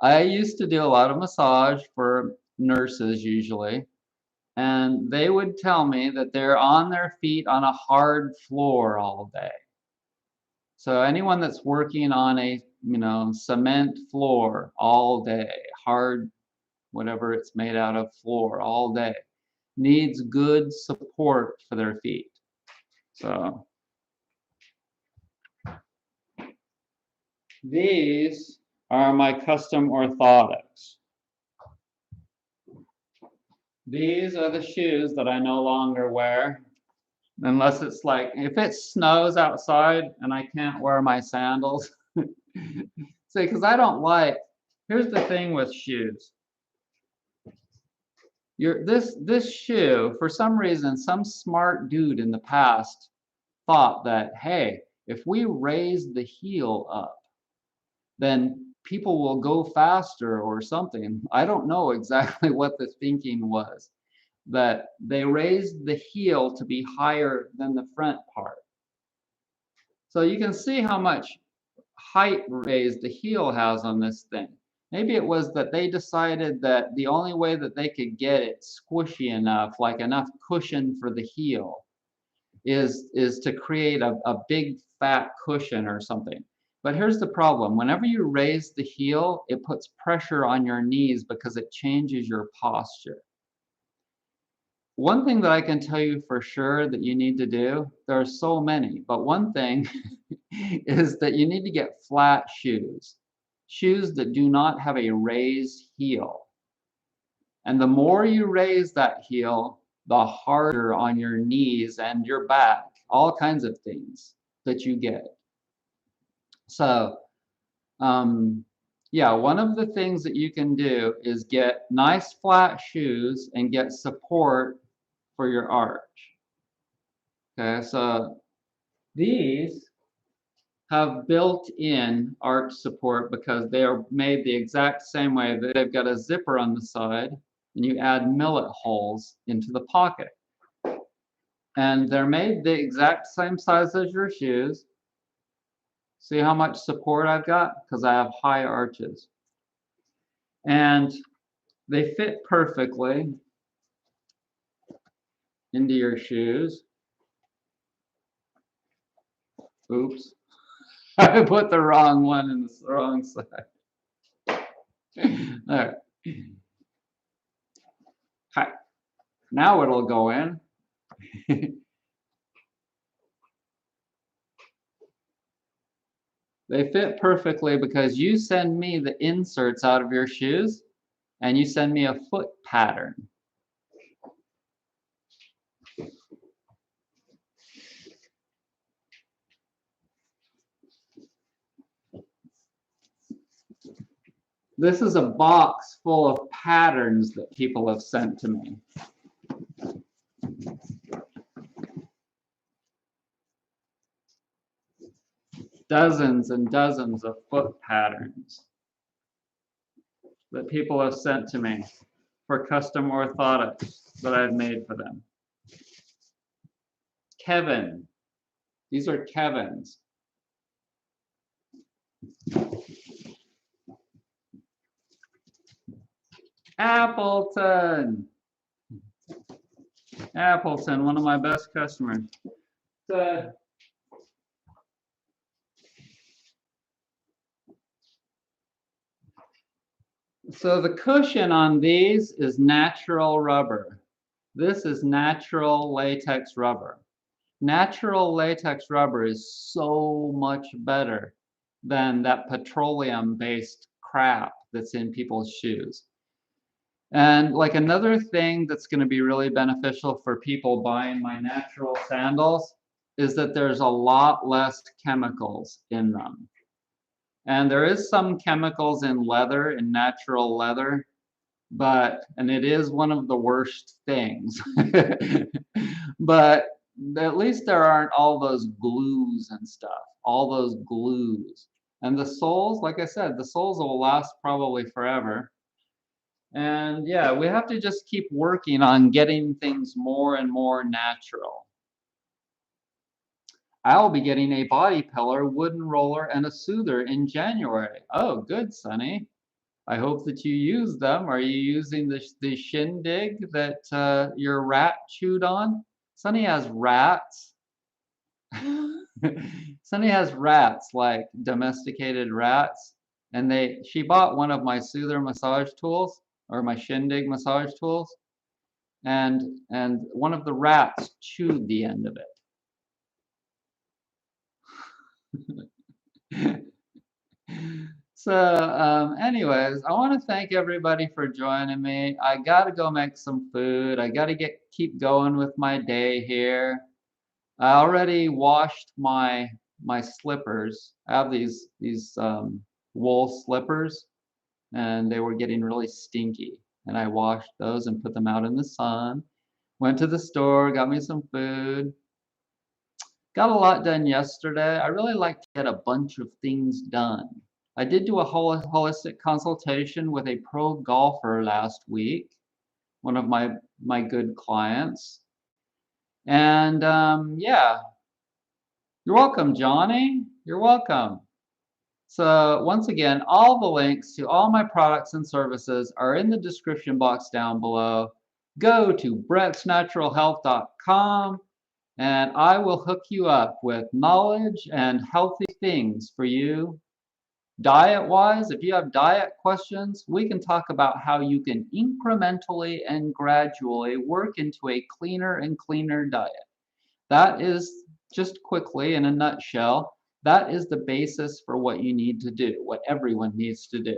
[SPEAKER 1] I used to do a lot of massage for nurses usually, and they would tell me that they're on their feet on a hard floor all day. So anyone that's working on a, cement floor all day, hard, whatever it's made out of floor all day, needs good support for their feet. So these are my custom orthotics. These are the shoes that I no longer wear, unless it's like, if it snows outside and I can't wear my sandals. See, because I don't like, here's the thing with shoes. This shoe, for some reason, some smart dude in the past thought that, hey, if we raise the heel up, then people will go faster or something. I don't know exactly what the thinking was, that they raised the heel to be higher than the front part. So you can see how much height raise the heel has on this thing. Maybe it was that they decided that the only way that they could get it squishy enough, like enough cushion for the heel, is to create a big fat cushion or something. But here's the problem. Whenever you raise the heel, it puts pressure on your knees because it changes your posture. One thing that I can tell you for sure that you need to do, there are so many, but one thing is that you need to get flat shoes. Shoes that do not have a raised heel. And the more you raise that heel, the harder on your knees and your back, all kinds of things that you get. So, yeah, one of the things that you can do is get nice flat shoes and get support for your arch. Okay, so these have built-in arch support because they are made the exact same way. They've got a zipper on the side, and you add millet holes into the pocket. And they're made the exact same size as your shoes. See how much support I've got? Because I have high arches. And they fit perfectly into your shoes. Oops. I put the wrong one in the wrong side. There. Hi. Now it'll go in. They fit perfectly because you send me the inserts out of your shoes and you send me a foot pattern. This is a box full of patterns that people have sent to me. Dozens and dozens of foot patterns that people have sent to me for custom orthotics that I've made for them. Kevin. These are Kevin's. Appleton. Appleton, one of my best customers. So the cushion on these is natural rubber. This is natural latex rubber. Natural latex rubber is so much better than that petroleum-based crap that's in people's shoes. And like another thing that's going to be really beneficial for people buying my natural sandals is that there's a lot less chemicals in them. And there is some chemicals in leather, in natural leather, and it is one of the worst things. But at least there aren't all those glues and stuff, all those glues. And the soles, like I said, the soles will last probably forever. And yeah, we have to just keep working on getting things more and more natural. I'll be getting a body pillar, wooden roller, and a soother in January. Oh, good, Sonny. I hope that you use them. Are you using the shindig that your rat chewed on? Sonny has rats. Sonny has rats, like domesticated rats. And she bought one of my soother massage tools, or my shindig massage tools. And one of the rats chewed the end of it. So anyways, I want to thank everybody for joining me. I got to go make some food. I got to keep going with my day here. I already washed my slippers. I have these wool slippers, and they were getting really stinky. and I washed those and put them out in the sun. Went to the store, got me some food. Got a lot done yesterday. I really like to get a bunch of things done. I did do a holistic consultation with a pro golfer last week, one of my good clients. And yeah, you're welcome, Johnny. You're welcome. So once again, all the links to all my products and services are in the description box down below. Go to brettsnaturalhealth.com and I will hook you up with knowledge and healthy things for you. Diet-wise, if you have diet questions, we can talk about how you can incrementally and gradually work into a cleaner and cleaner diet. That is, just quickly in a nutshell, that is the basis for what you need to do, what everyone needs to do.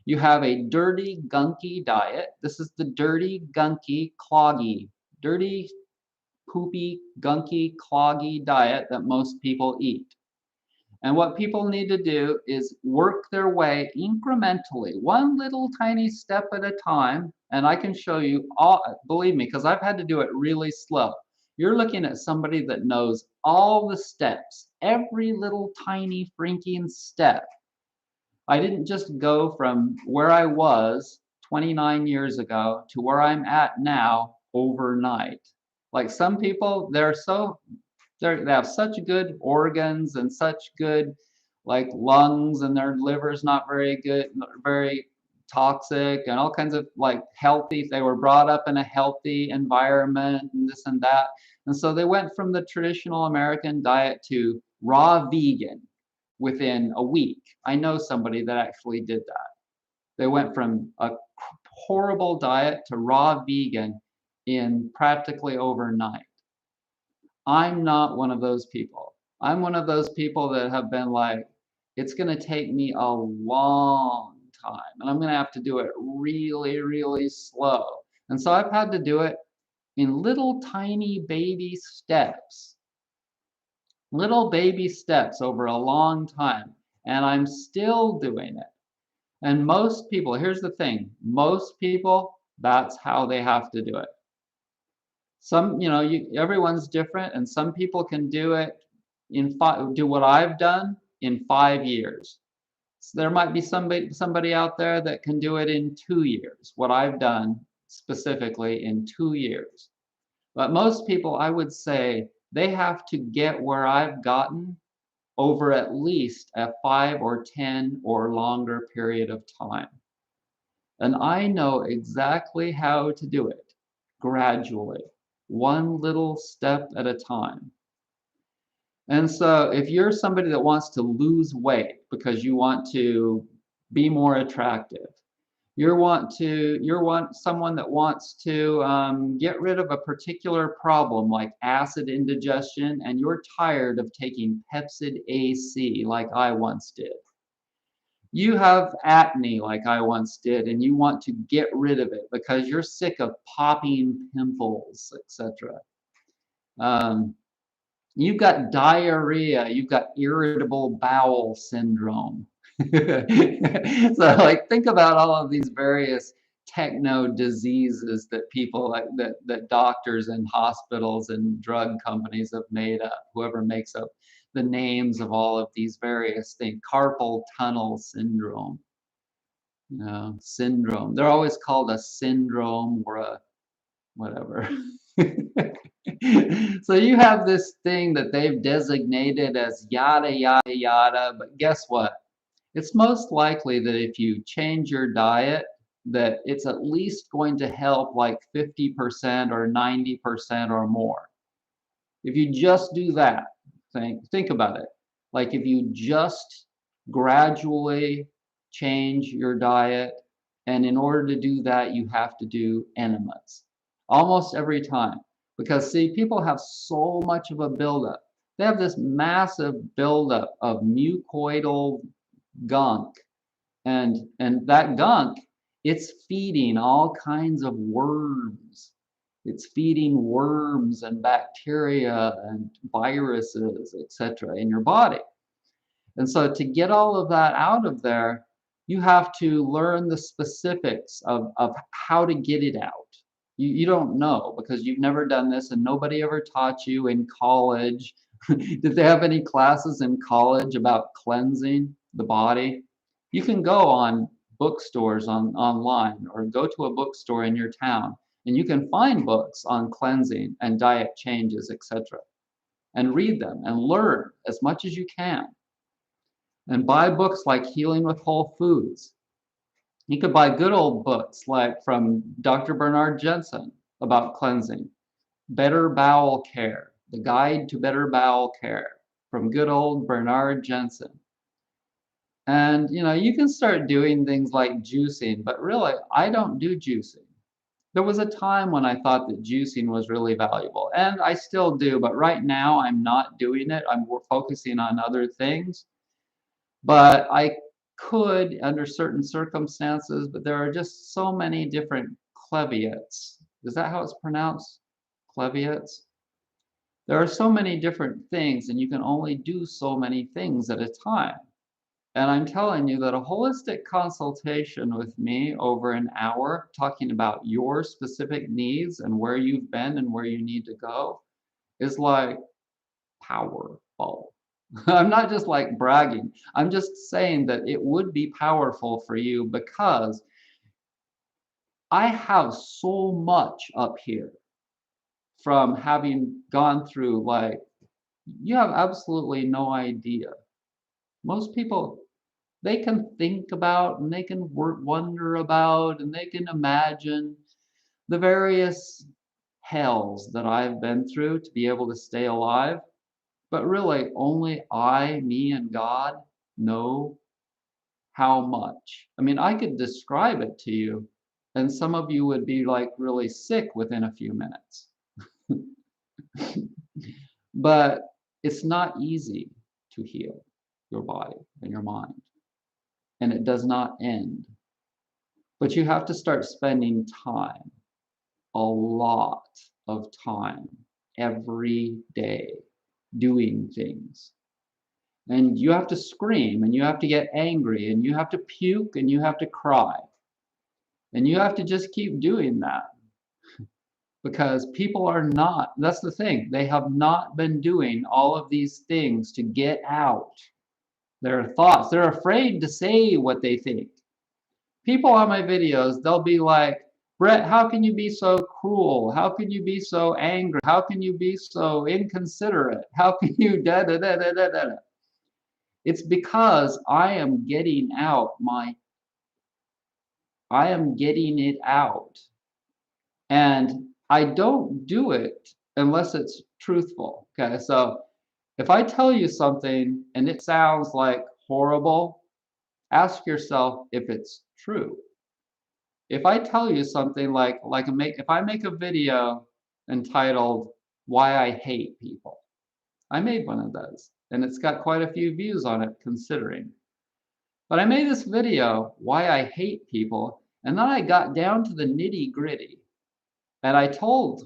[SPEAKER 1] You have a dirty, gunky diet. This is the dirty, gunky, cloggy, dirty, poopy, gunky, cloggy diet that most people eat. And what people need to do is work their way incrementally, one little tiny step at a time. And I can show you all, believe me, because I've had to do it really slow. You're looking at somebody that knows all the steps, every little tiny freaking step. I didn't just go from where I was 29 years ago to where I'm at now overnight. Like some people, they have such good organs and such good like lungs, and their liver's not very good, very toxic, and all kinds of like healthy. They were brought up in a healthy environment and this and that. And so they went from the traditional American diet to raw vegan within a week. I know somebody that actually did that. They went from a horrible diet to raw vegan in practically overnight. I'm not one of those people. I'm one of those people that have been like, it's going to take me a long time and I'm going to have to do it really, really slow. And so I've had to do it in little tiny baby steps, over a long time. And I'm still doing it. And most people, here's the thing, most people, that's how they have to do it. Some, everyone's different, and some people can do it do what I've done in 5 years. So there might be somebody out there that can do it in 2 years, what I've done specifically in 2 years. But most people, I would say, they have to get where I've gotten over at least a 5 or 10 or longer period of time. And I know exactly how to do it gradually, one little step at a time. And so if you're somebody that wants to lose weight because you want to be more attractive, you want someone that wants to get rid of a particular problem like acid indigestion, and you're tired of taking Pepsid AC like I once did. You have acne like I once did, and you want to get rid of it because you're sick of popping pimples, etc. You've got diarrhea, you've got irritable bowel syndrome. So like think about all of these various techno diseases that people like that doctors and hospitals and drug companies have made up, whoever makes up the names of all of these various things. Carpal tunnel syndrome. Syndrome. They're always called a syndrome or a whatever. So you have this thing that they've designated as yada, yada, yada, but guess what? It's most likely that if you change your diet, that it's at least going to help like 50% or 90% or more. If you just do that, think about it. Like if you just gradually change your diet, and in order to do that, you have to do enemas almost every time. Because see, people have so much of a buildup. They have this massive buildup of mucoidal gunk. And that gunk, it's feeding all kinds of worms. It's feeding worms and bacteria and viruses, etc. in your body. And so to get all of that out of there, You have to learn the specifics of how to get it out. You don't know because you've never done this and nobody ever taught you in college. Did they have any classes in college about cleansing the body? You can go on bookstores online or go to a bookstore in your town and you can find books on cleansing and diet changes, etc. and read them and learn as much as you can. And buy books like Healing with Whole Foods. You could buy good old books like from Dr. Bernard Jensen about cleansing. Better Bowel Care, The Guide to Better Bowel Care from good old Bernard Jensen. And you can start doing things like juicing, but really, I don't do juicing. There was a time when I thought that juicing was really valuable, and I still do, but right now I'm not doing it. I'm more focusing on other things. But I could under certain circumstances, but there are just so many different cleviets. Is that how it's pronounced? Cleviets? There are so many different things, and you can only do so many things at a time. And I'm telling you that a holistic consultation with me over an hour, talking about your specific needs and where you've been and where you need to go, is like powerful. I'm not just like bragging. I'm just saying that it would be powerful for you because I have so much up here from having gone through, like, you have absolutely no idea. Most people, they can think about and they can wonder about and they can imagine the various hells that I've been through to be able to stay alive. But really, only me and God know how much. I mean, I could describe it to you, and some of you would be like really sick within a few minutes. But it's not easy to heal your body and your mind, and it does not end. But you have to start spending time, a lot of time, every day, doing things. And you have to scream and you have to get angry and you have to puke and you have to cry. And you have to just keep doing that because people are not, that's the thing, they have not been doing all of these things to get out their thoughts. They're afraid to say what they think. People on my videos, they'll be like, Brett, how can you be so cruel? How can you be so angry? How can you be so inconsiderate? How can you da da da da da da? It's because I am getting it out. And I don't do it unless it's truthful. Okay, so if I tell you something and it sounds like horrible, ask yourself if it's true. If I tell you something if I make a video entitled Why I Hate People, I made one of those and it's got quite a few views on it considering. But I made this video, Why I Hate People, and then I got down to the nitty-gritty. And I told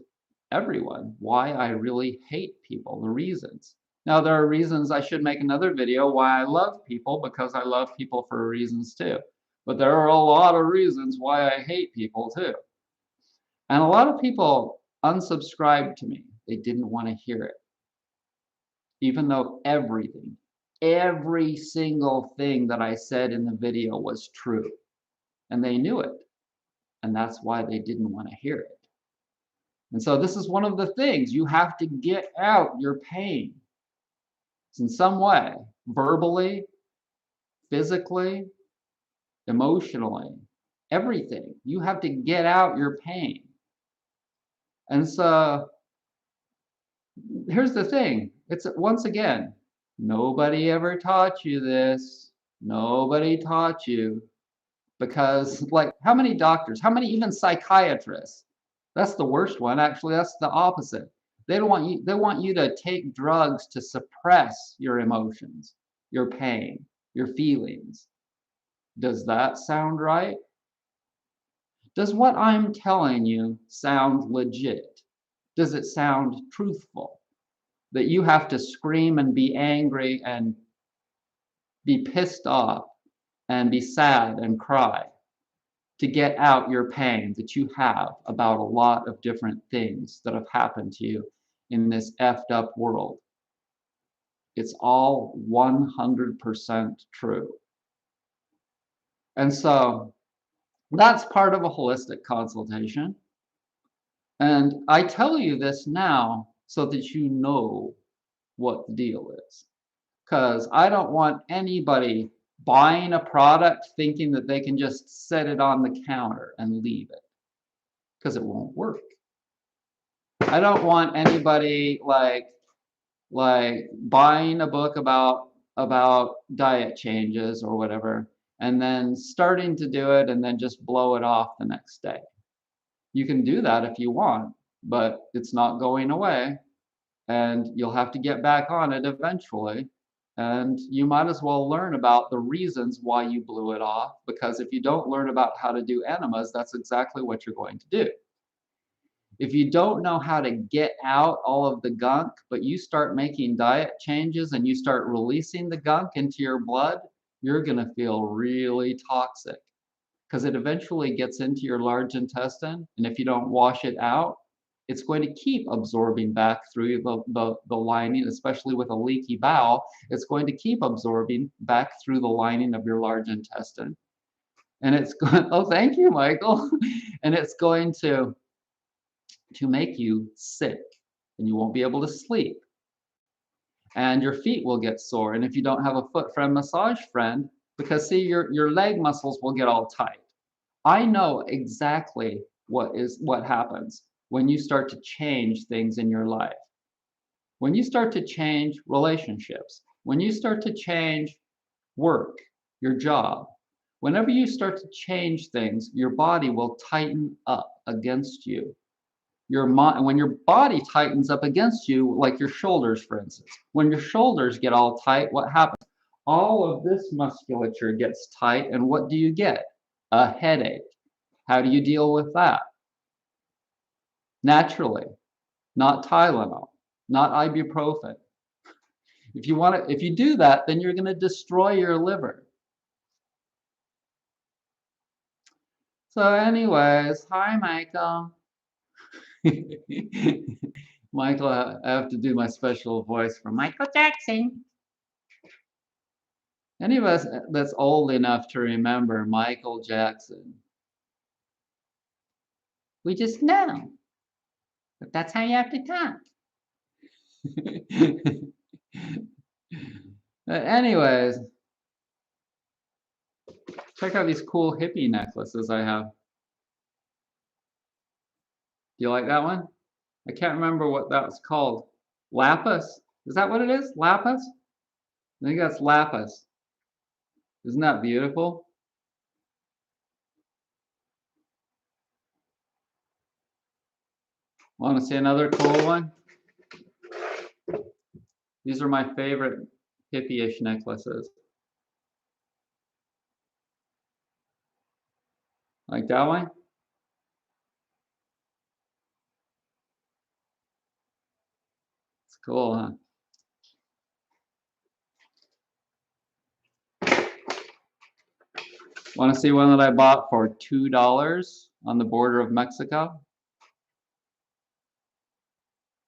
[SPEAKER 1] everyone why I really hate people, the reasons. Now, there are reasons I should make another video why I love people, because I love people for reasons too. But there are a lot of reasons why I hate people too. And a lot of people unsubscribed to me. They didn't want to hear it. Even though every single thing that I said in the video was true. And they knew it. And that's why they didn't want to hear it. And so this is one of the things. You have to get out your pain in some way, verbally, physically, emotionally, everything. You have to get out your pain. And so here's the thing. It's once again, nobody ever taught you this. Nobody taught you. Because like how many doctors, how many even psychiatrists? That's the worst one. Actually, that's the opposite. They want you to take drugs to suppress your emotions, your pain, your feelings. Does that sound right? Does what I'm telling you sound legit? Does it sound truthful? That you have to scream and be angry and be pissed off and be sad and cry to get out your pain that you have about a lot of different things that have happened to you in this effed up world. It's all 100% true. And so that's part of a holistic consultation. And I tell you this now so that you know what the deal is. Because I don't want anybody buying a product thinking that they can just set it on the counter and leave it, because it won't work. I don't want anybody like buying a book about diet changes or whatever and then starting to do it and then just blow it off the next day. You can do that if you want, but it's not going away, and you'll have to get back on it eventually. And you might as well learn about the reasons why you blew it off, because if you don't learn about how to do enemas, that's exactly what you're going to do. If you don't know how to get out all of the gunk, but you start making diet changes and you start releasing the gunk into your blood, you're going to feel really toxic, because it eventually gets into your large intestine. And if you don't wash it out, it's going to keep absorbing back through the lining, especially with a leaky bowel. It's going to keep absorbing back through the lining of your large intestine. And it's going, oh, thank you, Michael. And it's going to make you sick, and you won't be able to sleep. And your feet will get sore. And if you don't have a foot friend, massage friend, because see, your leg muscles will get all tight. I know exactly what happens when you start to change things in your life. When you start to change relationships, when you start to change work, your job, whenever you start to change things, your body will tighten up against you. When your body tightens up against you, like your shoulders, for instance, when your shoulders get all tight, what happens? All of this musculature gets tight, and what do you get? A headache. How do you deal with that? Naturally, not Tylenol, not ibuprofen. If you do that, then you're going to destroy your liver. So anyways, hi, Michael. Michael, I have to do my special voice for Michael Jackson. Any of us that's old enough to remember Michael Jackson, we just know. But that's how you have to talk. But anyways, check out these cool hippie necklaces I have. Do you like that one? I can't remember what that's called. Lapis? Is that what it is? Lapis? I think that's lapis. Isn't that beautiful? Want to see another cool one? These are my favorite hippie-ish necklaces. Like that one? It's cool, huh? Want to see one that I bought for $2 on the border of Mexico?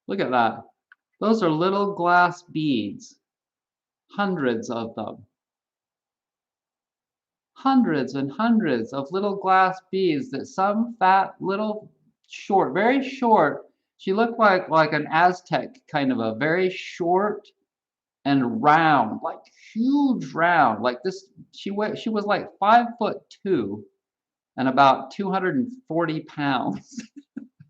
[SPEAKER 1] Look at that. Those are little glass beads. Hundreds of them. Hundreds and hundreds of little glass beads that some fat little short, very short. She looked like an Aztec, kind of a very short and round, like huge round, like this. She was like 5'2" and about 240 pounds.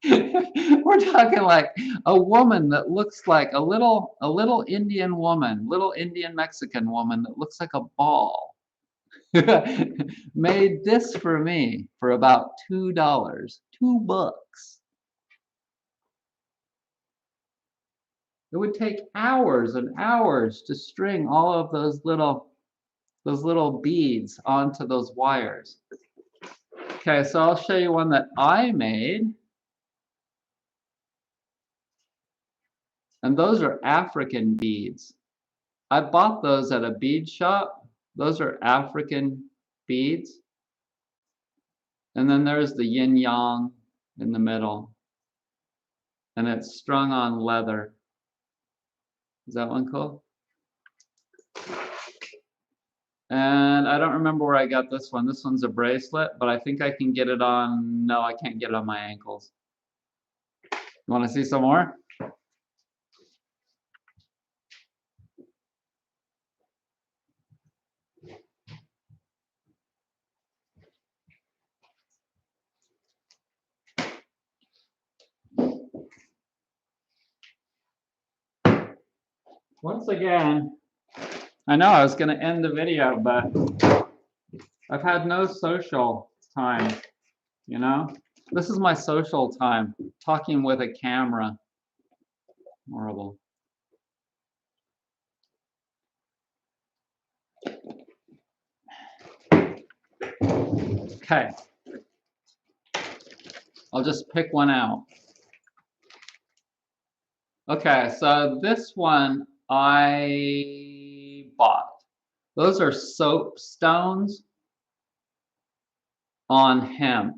[SPEAKER 1] We're talking like a woman that looks like a little Indian woman, little Indian Mexican woman that looks like a ball. Made this for me for about $2, $2. It would take hours and hours to string all of those little beads onto those wires. Okay, so I'll show you one that I made. And those are African beads. I bought those at a bead shop. Those are African beads. And then there's the yin yang in the middle. And it's strung on leather. Is that one cool? And I don't remember where I got this one. This one's a bracelet, but I think I can get it on, no, I can't get it on my ankles. You want to see some more? Once again, I know I was going to end the video, but I've had no social time, you know? This is my social time, talking with a camera. Horrible. Okay. I'll just pick one out. Okay, so this one I bought. Those are soap stones on hemp.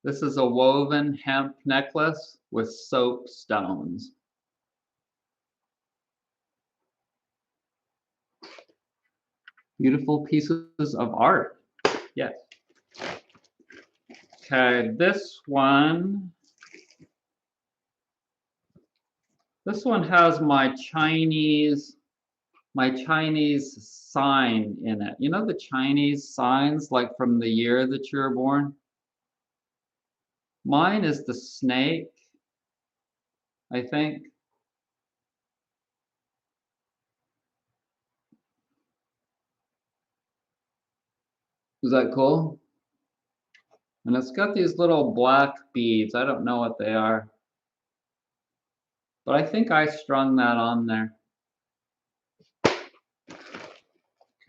[SPEAKER 1] This is a woven hemp necklace with soap stones. Beautiful pieces of art. Yes. Okay, this one has my Chinese sign in it. You know the Chinese signs, like from the year that you were born? Mine is the snake, I think. Is that cool? And it's got these little black beads. I don't know what they are. But I think I strung that on there.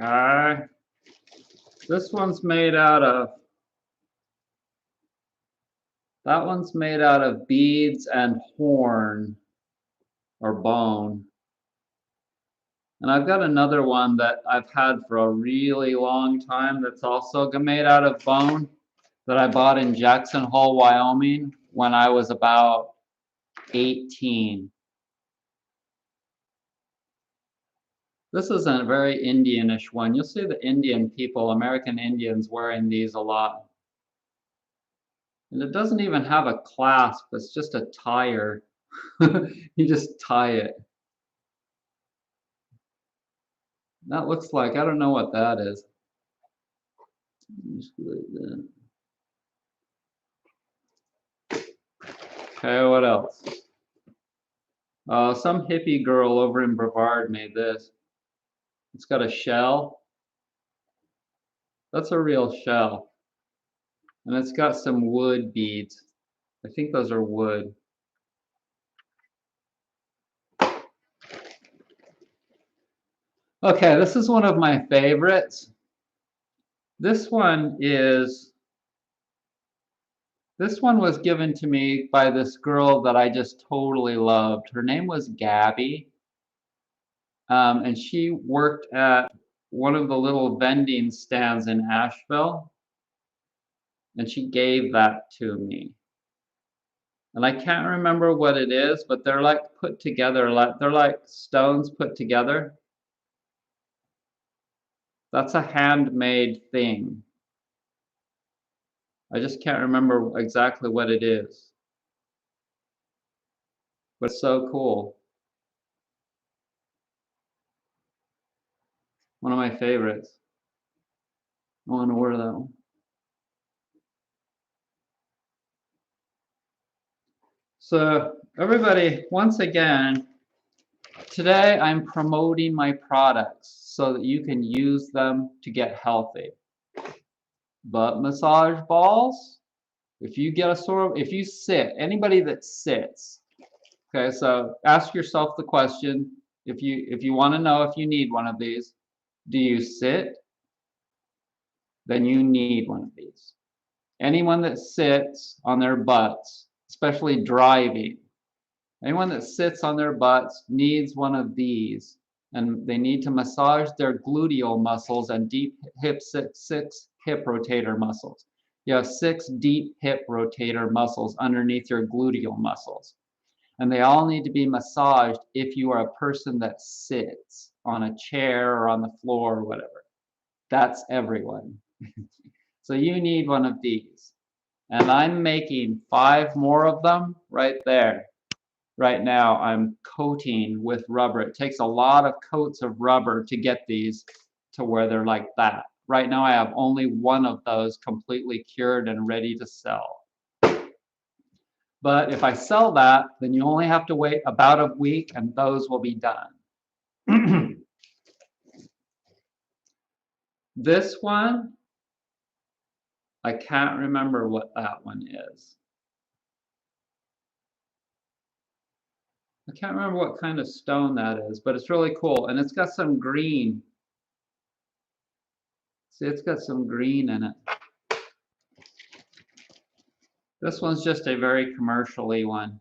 [SPEAKER 1] Okay. This one's made out of, that one's made out of beads and horn or bone. And I've got another one that I've had for a really long time that's also made out of bone that I bought in Jackson Hole, Wyoming when I was about 18. This is a very Indianish one. You'll see the Indian people, American Indians, wearing these a lot. And it doesn't even have a clasp, it's just a tire. You just tie it. That looks like, I don't know what that is. Just like that. Okay, what else? Some hippie girl over in Brevard made this. It's got a shell. That's a real shell. And it's got some wood beads. I think those are wood. Okay, this is one of my favorites. This one was given to me by this girl that I just totally loved. Her name was Gabby. And she worked at one of the little vending stands in Asheville. And she gave that to me. And I can't remember what it is, but they're like put together, they're like stones put together. That's a handmade thing. I just can't remember exactly what it is. But it's so cool. One of my favorites. I want to wear that one. So everybody, once again, today I'm promoting my products so that you can use them to get healthy. Butt massage balls. If you get a sore, if you sit, anybody that sits, okay, so ask yourself the question, if you want to know if you need one of these, do you sit? Then you need one of these. Anyone that sits on their butts, especially driving, anyone that sits on their butts needs one of these, and they need to massage their gluteal muscles and deep hip hip rotator muscles. You have 6 deep hip rotator muscles underneath your gluteal muscles. And they all need to be massaged if you are a person that sits on a chair or on the floor or whatever. That's everyone. So you need one of these. And I'm making 5 more of them right there. Right now I'm coating with rubber. It takes a lot of coats of rubber to get these to where they're like that. Right now I have only one of those completely cured and ready to sell. But if I sell that, then you only have to wait about a week and those will be done. This one, I can't remember what that one is. I can't remember what kind of stone that is, but it's really cool. And it's got some green. See, it's got some green in it. This one's just a very commercially one.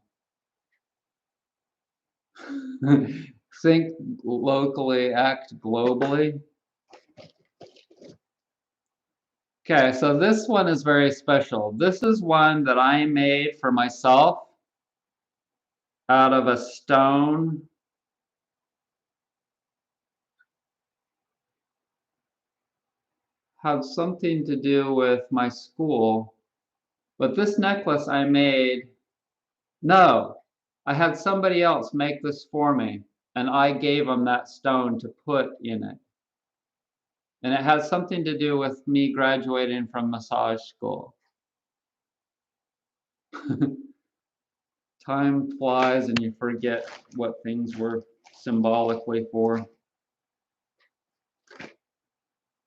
[SPEAKER 1] Think locally, act globally. Okay, so this one is very special. This is one that I made for myself out of a stone. Had something to do with my school. But this necklace I made, no, I had somebody else make this for me, and I gave them that stone to put in it. And it has something to do with me graduating from massage school. Time flies and you forget what things were symbolically for.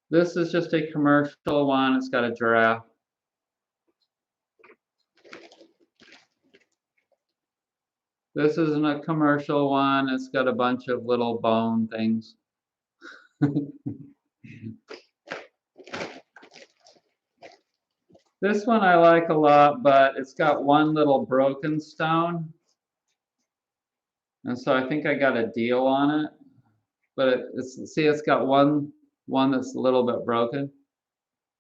[SPEAKER 1] This is just a commercial one. It's got a giraffe. This isn't a commercial one. It's got a bunch of little bone things. This one I like a lot, but it's got one little broken stone. And so I think I got a deal on it. But it's got one that's a little bit broken.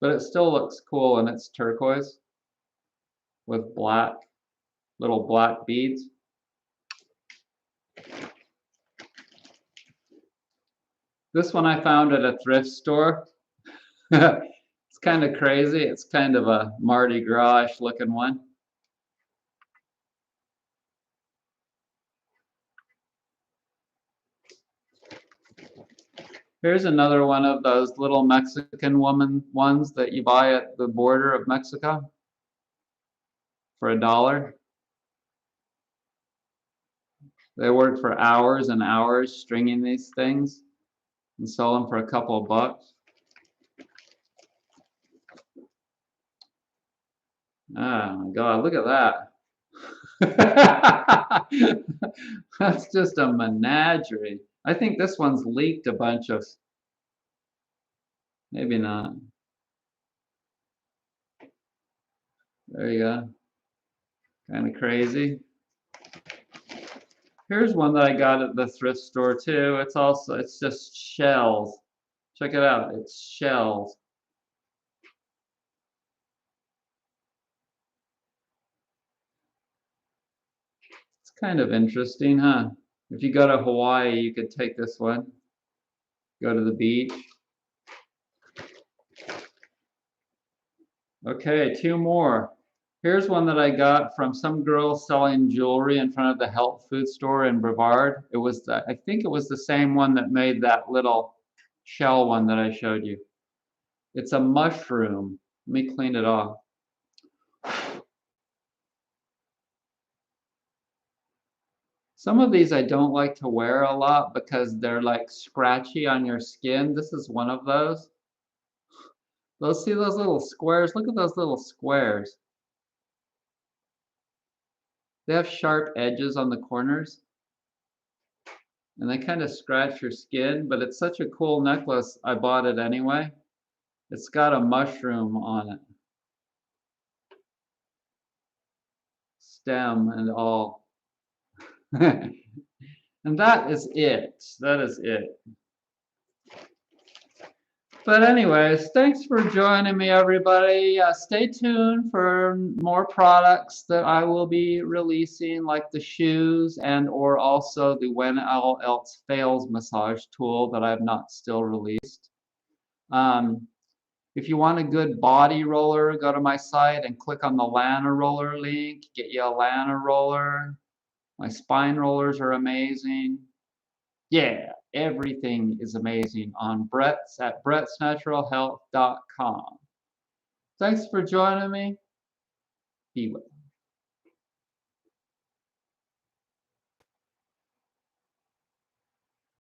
[SPEAKER 1] But it still looks cool, and it's turquoise with little black beads. This one I found at a thrift store. It's kind of crazy. It's kind of a Mardi Gras-ish looking one. Here's another one of those little Mexican woman ones that you buy at the border of Mexico for $1. They work for hours and hours stringing these things and sell them for a couple of bucks. Oh my God, look at that. That's just a menagerie. I think this one's leaked a bunch of, maybe not. There you go. Kind of crazy. Here's one that I got at the thrift store too. It's just shells. Check it out, it's shells. It's kind of interesting, huh? If you go to Hawaii, you could take this one. Go to the beach. Okay, 2 more. Here's one that I got from some girl selling jewelry in front of the health food store in Brevard. I think it was the same one that made that little shell one that I showed you. It's a mushroom. Let me clean it off. Some of these I don't like to wear a lot because they're like scratchy on your skin. This is one of those. See those little squares? Look at those little squares. They have sharp edges on the corners. And they kind of scratch your skin, but it's such a cool necklace, I bought it anyway. It's got a mushroom on it. Stem and all. And that is it. That is it. But anyways, thanks for joining me, everybody. Stay tuned for more products that I will be releasing, like the shoes and or also the When All Else Fails massage tool that I've not still released. Um, if you want a good body roller, go to my site and click on the Lana roller link. Get you a Lana roller. My spine rollers are amazing. Yeah, everything is amazing on Brett's at brettsnaturalhealth.com. Thanks for joining me. Be well.